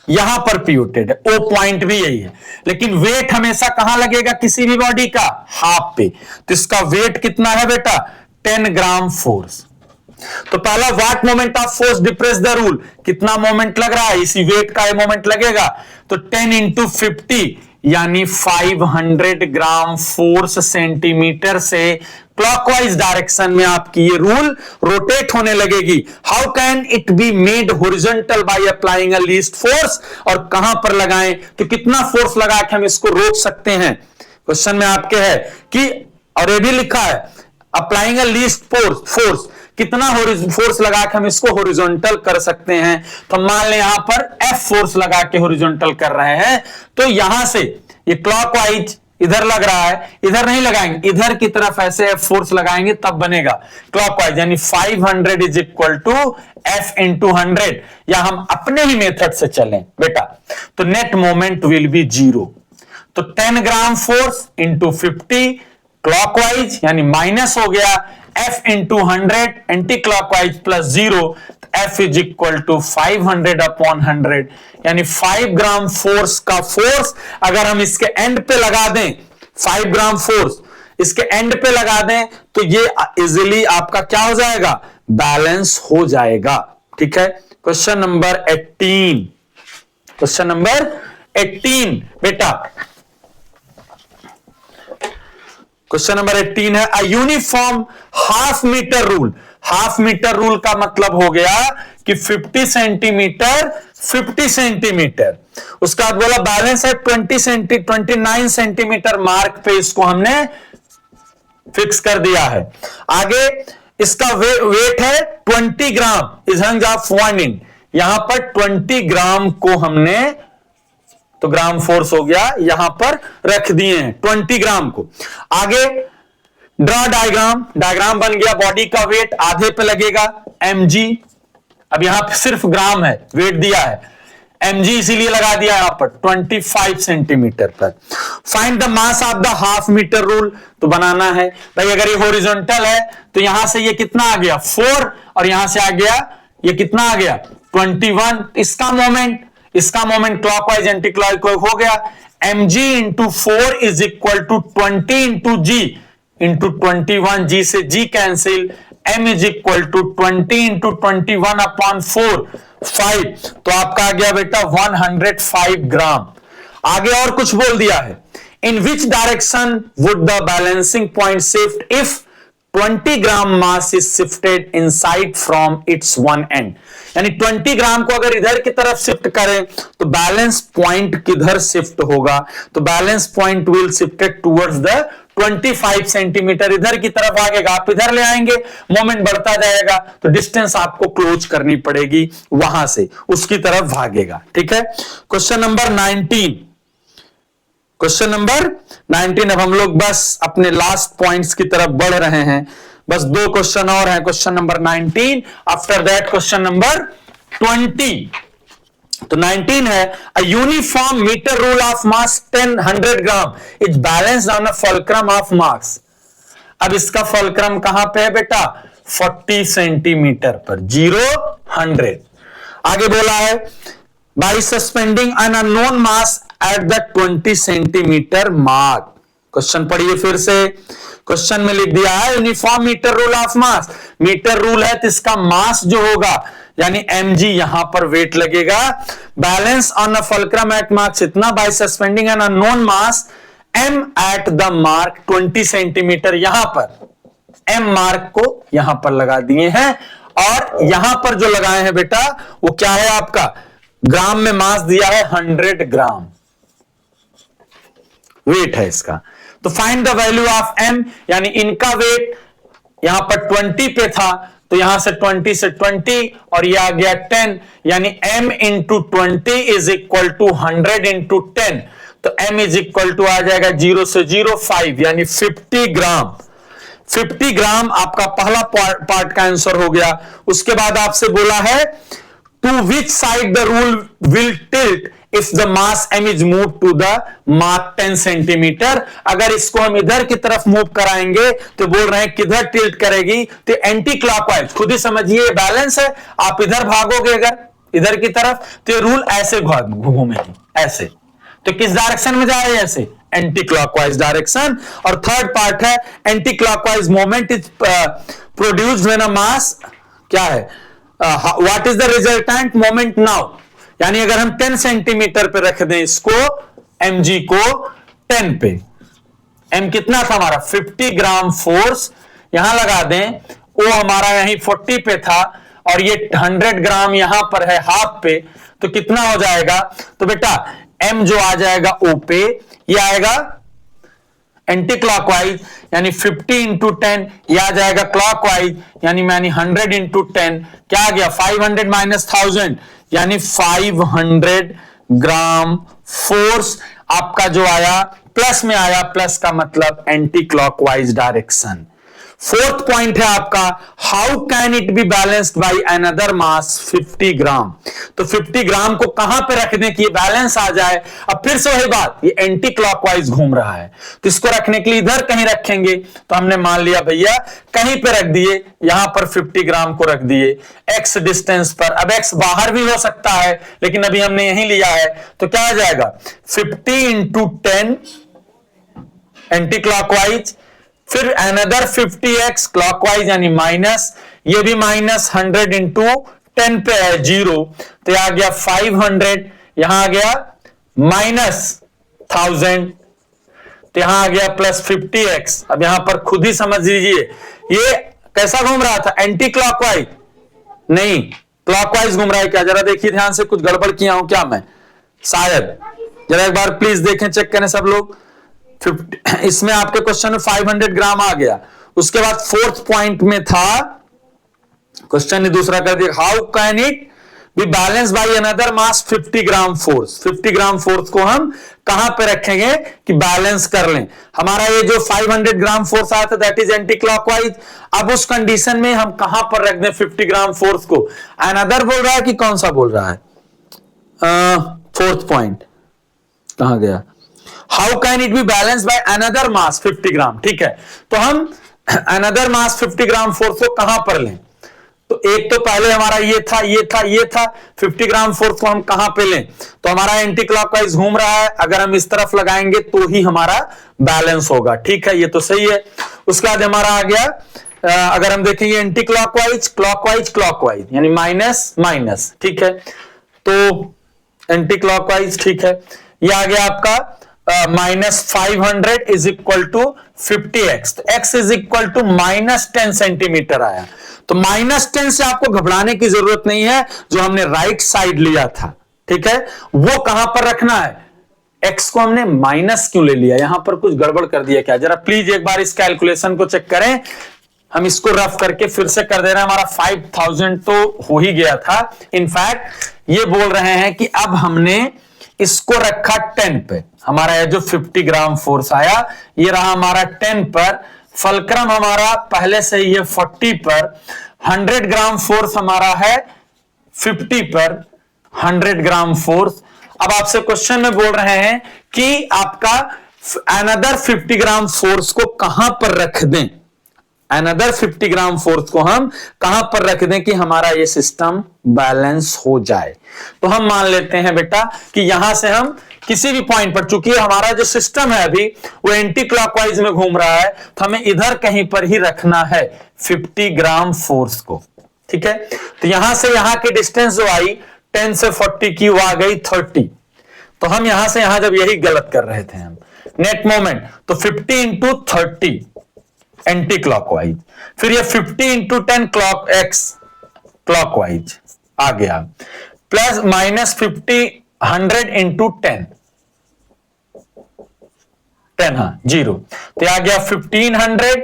यहां पर पिवोटेड है, ओ पॉइंट भी यही है। लेकिन वेट हमेशा कहां लगेगा किसी भी बॉडी का, हाफ पे, तो इसका वेट कितना है बेटा, 10 ग्राम फोर्स। तो पहला what moment of force depress the rule, कितना मोमेंट लग रहा है, इसी वेट का मोमेंट लगेगा, तो 10 इंटू 50 यानी 500 ग्राम फोर्स सेंटीमीटर से क्लॉकवाइज डायरेक्शन में आपकी ये रूल रोटेट होने लगेगी। How can it be made horizontal by applying a least force, और कहां पर लगाएं, तो कितना फोर्स लगा के हम इसको रोक सकते हैं। क्वेश्चन में आपके है कि, और ये भी लिखा है अप्लाइंग अ लीस्ट फोर्स, कितना फोर्स लगा के हम इसको हॉरिजॉन्टल कर सकते हैं। तो मान लें यहां पर F फोर्स लगा के हॉरिजॉन्टल कर रहे हैं, तो यहां से ये क्लॉकवाइज इधर लग रहा है, इधर नहीं लगाएंगे, इधर की तरफ ऐसे F फोर्स लगाएंगे तब बनेगा क्लॉकवाइज, यानी 500 is equal to F into 100, या हम अपने ही मेथड से चलें बेटा, तो नेट मोमेंट विल बी 0। तो 10 ग्राम फोर्स इंटू 50 क्लॉकवाइज यानी माइनस हो गया, F into 100 anti clockwise plus 0, F is equal to 500 upon 100, यानी 5 ग्राम फोर्स का फोर्स अगर हम इसके एंड पे लगा दें, 5 ग्राम फोर्स इसके एंड पे लगा दें, तो ये इजीली आपका क्या हो जाएगा, बैलेंस हो जाएगा। ठीक है, क्वेश्चन नंबर 18, क्वेश्चन नंबर 18 बेटा, क्वेश्चन नंबर 18 है, a uniform half metre rule. Half metre rule का मतलब हो गया कि 50 सेंटीमीटर 50 सेंटीमीटर, उसका बाद बोला बैलेंस है 29 सेंटीमीटर मार्क पे इसको हमने फिक्स कर दिया है। आगे इसका वेट है 20 ग्राम, इज हंग ऑफ 1 इंच, यहां पर 20 ग्राम को हमने, तो ग्राम फोर्स हो गया यहां पर रख दिए हैं 20 ग्राम को। आगे ड्रॉ डायग्राम, डायग्राम बन गया, बॉडी का वेट आधे पे लगेगा mg, अब यहां पे सिर्फ ग्राम है, वेट दिया है mg इसीलिए लगा दिया यहां पर 25 सेंटीमीटर पर। Find the mass of the half metre rule, तो बनाना है भाई, अगर ये हॉरिजॉन्टल है तो यहां से ये कितना आ गया 4, और यहां से आ गया ये कितना आ गया 21, इसका मोमेंट क्लॉकवाइज एंटी क्लॉकवाइज हो गया, mg into 4 is equal to 20 into g into 21, g से g cancel, m is equal to 20 into 21 upon 4, 5, तो आपका आ गया बेटा 105 ग्राम। आगे और कुछ बोल दिया है, in which direction would the balancing point shift if 20 gram mass is shifted inside from its one end, यानी 20 ग्राम को अगर इधर की तरफ शिफ्ट करें तो बैलेंस पॉइंट किधर शिफ्ट होगा, तो balance point will shifted towards the 25 centimetre, इधर की तरफ आएगा, आप इधर ले आएंगे, मोमेंट बढ़ता जाएगा, तो डिस्टेंस आपको क्लोज करनी पड़ेगी, वहां से उसकी तरफ भागेगा। ठीक है, क्वेश्चन नंबर 19, क्वेश्चन नंबर 19। अब हम लोग बस अपने लास्ट पॉइंट्स की तरफ बढ़ रहे हैं, बस 2 क्वेश्चन और हैं। Question number 19, after that question number 20। तो 19 है, a uniform metre rule of mass 100 gram is balanced on a fulcrum of mass. अब इसका फुलक्रम कहां पे है बेटा? 40 सेंटीमीटर पर, 0 100। आगे बोला है by suspending an unknown mass at the 20 centimetre mark. Question पढ़िए फिर से। क्वेश्चन में लिख दिया है uniform metre rule of mass. Metre rule है तो इसका मास जो होगा यानी mg, यहां पर वेट लगेगा। Balance on a fulcrum at marks इतना, by suspending an unknown mass m at the mark 20 centimetre. यहां पर m मार्क को यहां पर लगा दिए हैं, और यहां पर जो लगाए हैं बेटा वो क्या है आपका? ग्राम में मास दिया है 100 ग्राम वेट है इसका। तो find the value of m, यानी इनका वेट यहां पर 20 पे था, तो यहां से 20 से 20 और ये आ गया 10, यानी m into 20 is equal to 100 into 10। तो m इज इक्वल टू आ जाएगा 0 से 0 5, यानी 50 ग्राम। 50 ग्राम आपका पहला पार्ट का आंसर हो गया। उसके बाद आपसे बोला है to which side the rule will tilt if the mass m is move to the mark 10 centimetre. अगर इसको हम इधर की तरफ मूव कराएंगे तो बोल रहे हैं किधर टिल्ट करेगी? तो एंटी क्लॉकवाइज। खुद ही समझिए बैलेंस है, आप इधर भागोगे अगर इधर की तरफ तो रूल ऐसे घूमेगी, ऐसे। तो किस डायरेक्शन में जा रही है? ऐसे, एंटी क्लॉकवाइज डायरेक्शन। और थर्ड पार्ट है anti clockwise moment is produced when a mass, क्या है? What is the resultant moment now, यानी अगर हम 10 सेंटीमीटर पे रख दें इसको, mg को 10 पे, m कितना था हमारा? 50 ग्राम फोर्स यहां लगा दें, वो हमारा यहीं 40 पे था, और ये 100 ग्राम यहां पर है हाफ पे, तो कितना हो जाएगा? तो बेटा m जो आ जाएगा O पे, ये आएगा एंटी क्लॉकवाइज, यानी 50 इंटू 10, ये आ जाएगा क्लॉकवाइज, यानी 100 इंटू 10, क्या आ गया? 500 माइनस 1000, यानी 500 ग्राम फोर्स आपका जो आया प्लस में आया। प्लस का मतलब anti clockwise direction. Fourth point है आपका how can it be balanced by another mass 50 gram. तो 50 ग्राम को कहां पे रख दें कि ये बैलेंस आ जाए? अब फिर से वही बात, ये एंटी क्लॉकवाइज घूम रहा है, तो इसको रखने के लिए इधर कहीं रखेंगे। तो हमने मान लिया भैया कहीं पे रख दिए, यहां पर 50 ग्राम को रख दिए x डिस्टेंस पर। अब x बाहर भी हो सकता है, लेकिन अभी हमने यही लिया है, तो क्या आ जाएगा? 50 इंटू 10 एंटी क्लॉकवाइज, फिर अनदर 50x क्लॉकवाइज यानी माइनस, ये भी माइनस 100 इंटू 10 पे है 0, तो आ गया 500, यहां आ गया माइनस 1000, तो यहां आ गया प्लस 50x। अब यहां पर खुद ही समझ लीजिए ये कैसा घूम रहा था? एंटी क्लॉकवाइज नहीं, क्लॉकवाइज घूम रहा है क्या? जरा देखिए ध्यान से, कुछ गड़बड़ किया हूं क्या मैं? शायद, जरा एक बार प्लीज देखें, चेक करें सब लोग। 50, इसमें आपके क्वेश्चन में 500 ग्राम आ गया। उसके बाद फोर्थ पॉइंट में था, क्वेश्चन ने दूसरा कर दिया, how can it be balance by another mass 50 gram force. 50 gram force को हम कहां पे रखेंगे कि बैलेंस कर लें? हमारा ये जो 500 ग्राम फोर्स आया था दैट इज एंटी क्लॉकवाइज। अब उस कंडीशन में हम कहां पर रख दें 50 ग्राम फोर्स को? अनदर बोल रहा है कि कौन सा बोल रहा है? फोर्थ पॉइंट कहां गया? How can it be balance by another mass 50 gram. ठीक है, तो हम अनदर मास 50 ग्राम फोर्स को कहां पर लें? तो एक तो पहले हमारा ये था, ये था, ये था, 50 ग्राम फोर्स को हम कहां पे लें? तो हमारा एंटी क्लॉकवाइज घूम रहा है, अगर हम इस तरफ लगाएंगे तो ही हमारा बैलेंस होगा। ठीक है, ये तो सही है। उसके बाद हमारा आ गया, अगर हम देखेंगे एंटी क्लॉकवाइज क्लॉकवाइज क्लॉकवाइज यानी माइनस माइनस। ठीक है, तो एंटी क्लॉकवाइज, ठीक है, ये आ गया आपका minus 500 is equal to 50x, तो x is equal to minus 10 centimetre आया। तो माइनस 10 से आपको घबराने की जरूरत नहीं है, जो हमने राइट साइड लिया था, ठीक है, वो कहां पर रखना है? x को हमने माइनस क्यों ले लिया? यहां पर कुछ गड़बड़ कर दिया क्या? जरा प्लीज एक बार इस कैलकुलेशन को चेक करें। हम इसको रफ करके फिर से कर दे रहे हैं, हमारा 5000 तो हो ही गया था। इनफैक्ट ये बोल रहे हैं कि अब हमने इसको रखा 10 पे, हमारा ये जो 50 ग्राम फोर्स आया ये रहा हमारा 10 पर, फलक्रम हमारा पहले से ही है 40 पर, 100 ग्राम फोर्स हमारा है 50 पर, 100 ग्राम फोर्स। अब आपसे क्वेश्चन में बोल रहे हैं कि आपका अनदर 50 ग्राम फोर्स को कहां पर रख दें, अनदर 50 ग्राम फोर्स को हम कहां पर रख दें कि हमारा ये सिस्टम बैलेंस हो जाए। तो हम मान लेते हैं बेटा कि यहां से हम किसी भी पॉइंट पर, चूंकि हमारा जो सिस्टम है अभी वो एंटी क्लॉकवाइज में घूम रहा है, तो हमें इधर कहीं पर ही रखना है 50 ग्राम फोर्स को, ठीक है। तो यहां से यहां की डिस्टेंस जो आई 10 से 40 की वो आ गई 30। तो हम यहां से यहां जब यही गलत कर रहे थे हम, नेट मोमेंट तो 50 इंटू 30 एंटी क्लॉकवाइज, फिर ये 50 इंटू 10 क्लॉकवाइज आ गया, प्लस माइनस 50 100 इंटू 10 हाँ 0, तो आ गया 1500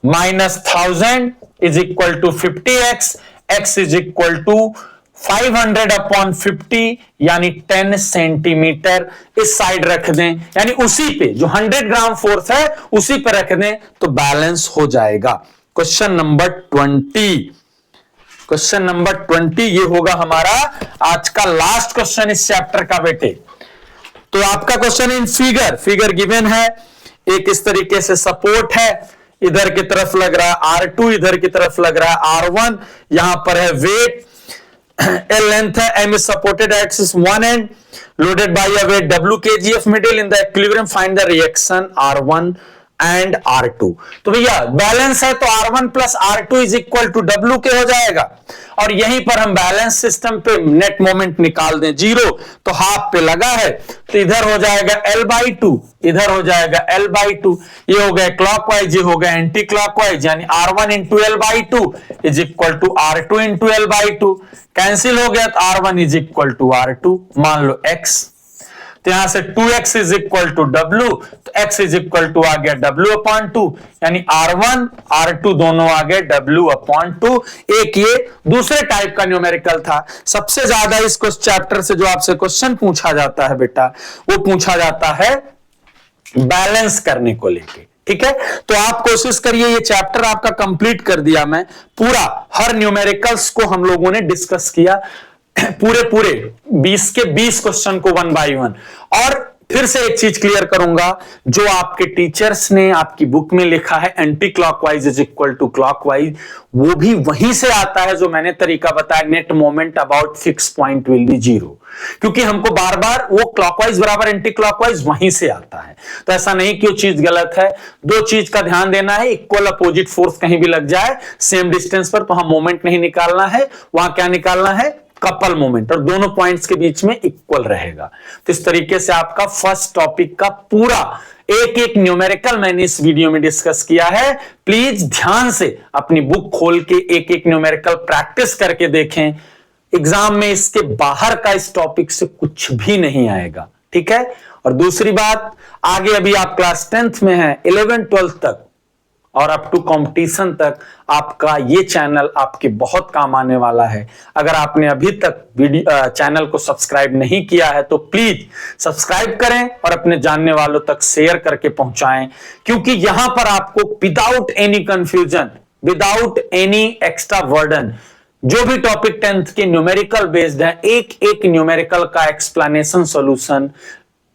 minus 1000 is equal to 50x, x is equal to 500 upon 50 यानी 10 सेंटीमीटर इस साइड रख दें, यानी उसी पे जो 100 ग्राम फोर्स है उसी पे रख दें तो बैलेंस हो जाएगा। क्वेश्चन नंबर 20, क्वेश्चन नंबर 20 ये होगा हमारा आज का लास्ट क्वेश्चन इस चैप्टर का बेटे। तो आपका क्वेश्चन इन फिगर गिवन है, एक इस तरीके से सपोर्ट है, इधर की तरफ लग रहा है R2, इधर की तरफ लग रहा है R1, यहां पर है वेट, L length है, M is supported axis one end, loaded by a weight W kg of middle in the equilibrium, find the reaction R1 and R2। तो भैया बैलेंस है तो R1 plus R2 is equal to W के हो जाएगा, और यहीं पर हम बैलेंस सिस्टम पे नेट मोमेंट निकाल दें 0, तो हाफ पे लगा है तो इधर हो जाएगा L/2, इधर हो जाएगा L/2, ये हो गया क्लॉकवाइज, ये हो गया एंटी क्लॉकवाइज, यानी R1 into L/2 is equal to R2 into L/2, cancel हो गया तो R1 is equal to R2, मान लो X, तो यहां से 2x is equal to W, तो x इज इक्वल टू आ गया W अपॉन 2, यानी R1 R2 दोनों आ गए W अपॉन 2। एक ये दूसरे टाइप का न्यूमेरिकल था। सबसे ज्यादा इस चैप्टर से जो आपसे क्वेश्चन पूछा जाता है बेटा, वो पूछा जाता है बैलेंस करने को लेके, ठीक है। तो आप कोशिश करिए, ये चैप्टर आपका कंप्लीट कर दिया मैं पूरा, हर न्यूमेरिकल्स को हम लोगों ने डिस्कस किया, पूरे 20 के 20 क्वेश्चन को 1 बाय 1। और फिर से एक चीज क्लियर करूंगा, जो आपके टीचर्स ने आपकी बुक में लिखा है anti clockwise is equal to clockwise, वो भी वहीं से आता है जो मैंने तरीका बताया, net moment about fix point will be 0, क्योंकि हमको बार बार वो क्लॉकवाइज बराबर एंटी क्लॉकवाइज वहीं से आता है। तो ऐसा नहीं कि वो चीज गलत है, दो चीज का ध्यान देना है, इक्वल अपोजिट फोर्स कहीं भी लग जाए सेम डिस्टेंस पर तो हम मोमेंट नहीं निकालना है, वहां क्या निकालना है, कपल मोमेंट, और दोनों पॉइंट्स के बीच में इक्वल रहेगा। तो इस तरीके से आपका फर्स्ट टॉपिक का पूरा एक न्यूमेरिकल मैंने इस वीडियो में डिस्कस किया है। प्लीज ध्यान से अपनी बुक खोल के एक न्यूमेरिकल प्रैक्टिस करके देखें, एग्जाम में इसके बाहर का इस टॉपिक से कुछ भी नहीं आएगा, ठीक है। और दूसरी बात, आगे अभी आप क्लास 10th में हैं, 11th 12th तक और अप टू कंपटीशन तक आपका ये चैनल आपके बहुत काम आने वाला है। अगर आपने अभी तक चैनल को सब्सक्राइब नहीं किया है तो प्लीज सब्सक्राइब करें और अपने जानने वालों तक शेयर करके पहुंचाएं, क्योंकि यहां पर आपको without any confusion, without any extra burden, जो भी टॉपिक 10th के न्यूमेरिकल बेस्ड है, एक न्यूमेरिकल का एक्सप्लेनेशन सॉल्यूशन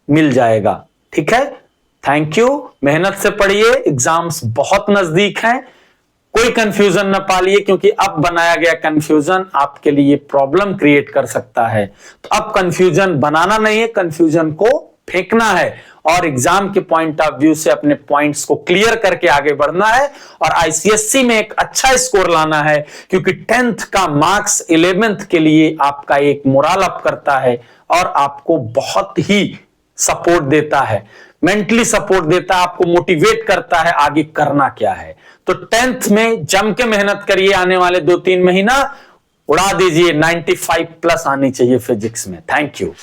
मिल जाएगा, ठीक है। थैंक यू, मेहनत से पढ़िए, एग्जाम्स बहुत नजदीक हैं, कोई कंफ्यूजन न पालिए, क्योंकि अब बनाया गया कंफ्यूजन आपके लिए प्रॉब्लम क्रिएट कर सकता है। तो अब कंफ्यूजन बनाना नहीं है, कंफ्यूजन को फेंकना है और एग्जाम के पॉइंट ऑफ व्यू से अपने पॉइंट्स को क्लियर करके आगे बढ़ना है और आईसीएससी में एक अच्छा स्कोर लाना है, क्योंकि 10th का मार्क्स 11th के लिए आपका एक मोरल अप करता है और आपको बहुत ही सपोर्ट देता है, मेंटली सपोर्ट देता है, आपको मोटिवेट करता है आगे करना क्या है। तो 10th में जम के मेहनत करिए, आने वाले 2-3 महीना उड़ा दीजिए, 95 प्लस आनी चाहिए फिजिक्स में। Thank you.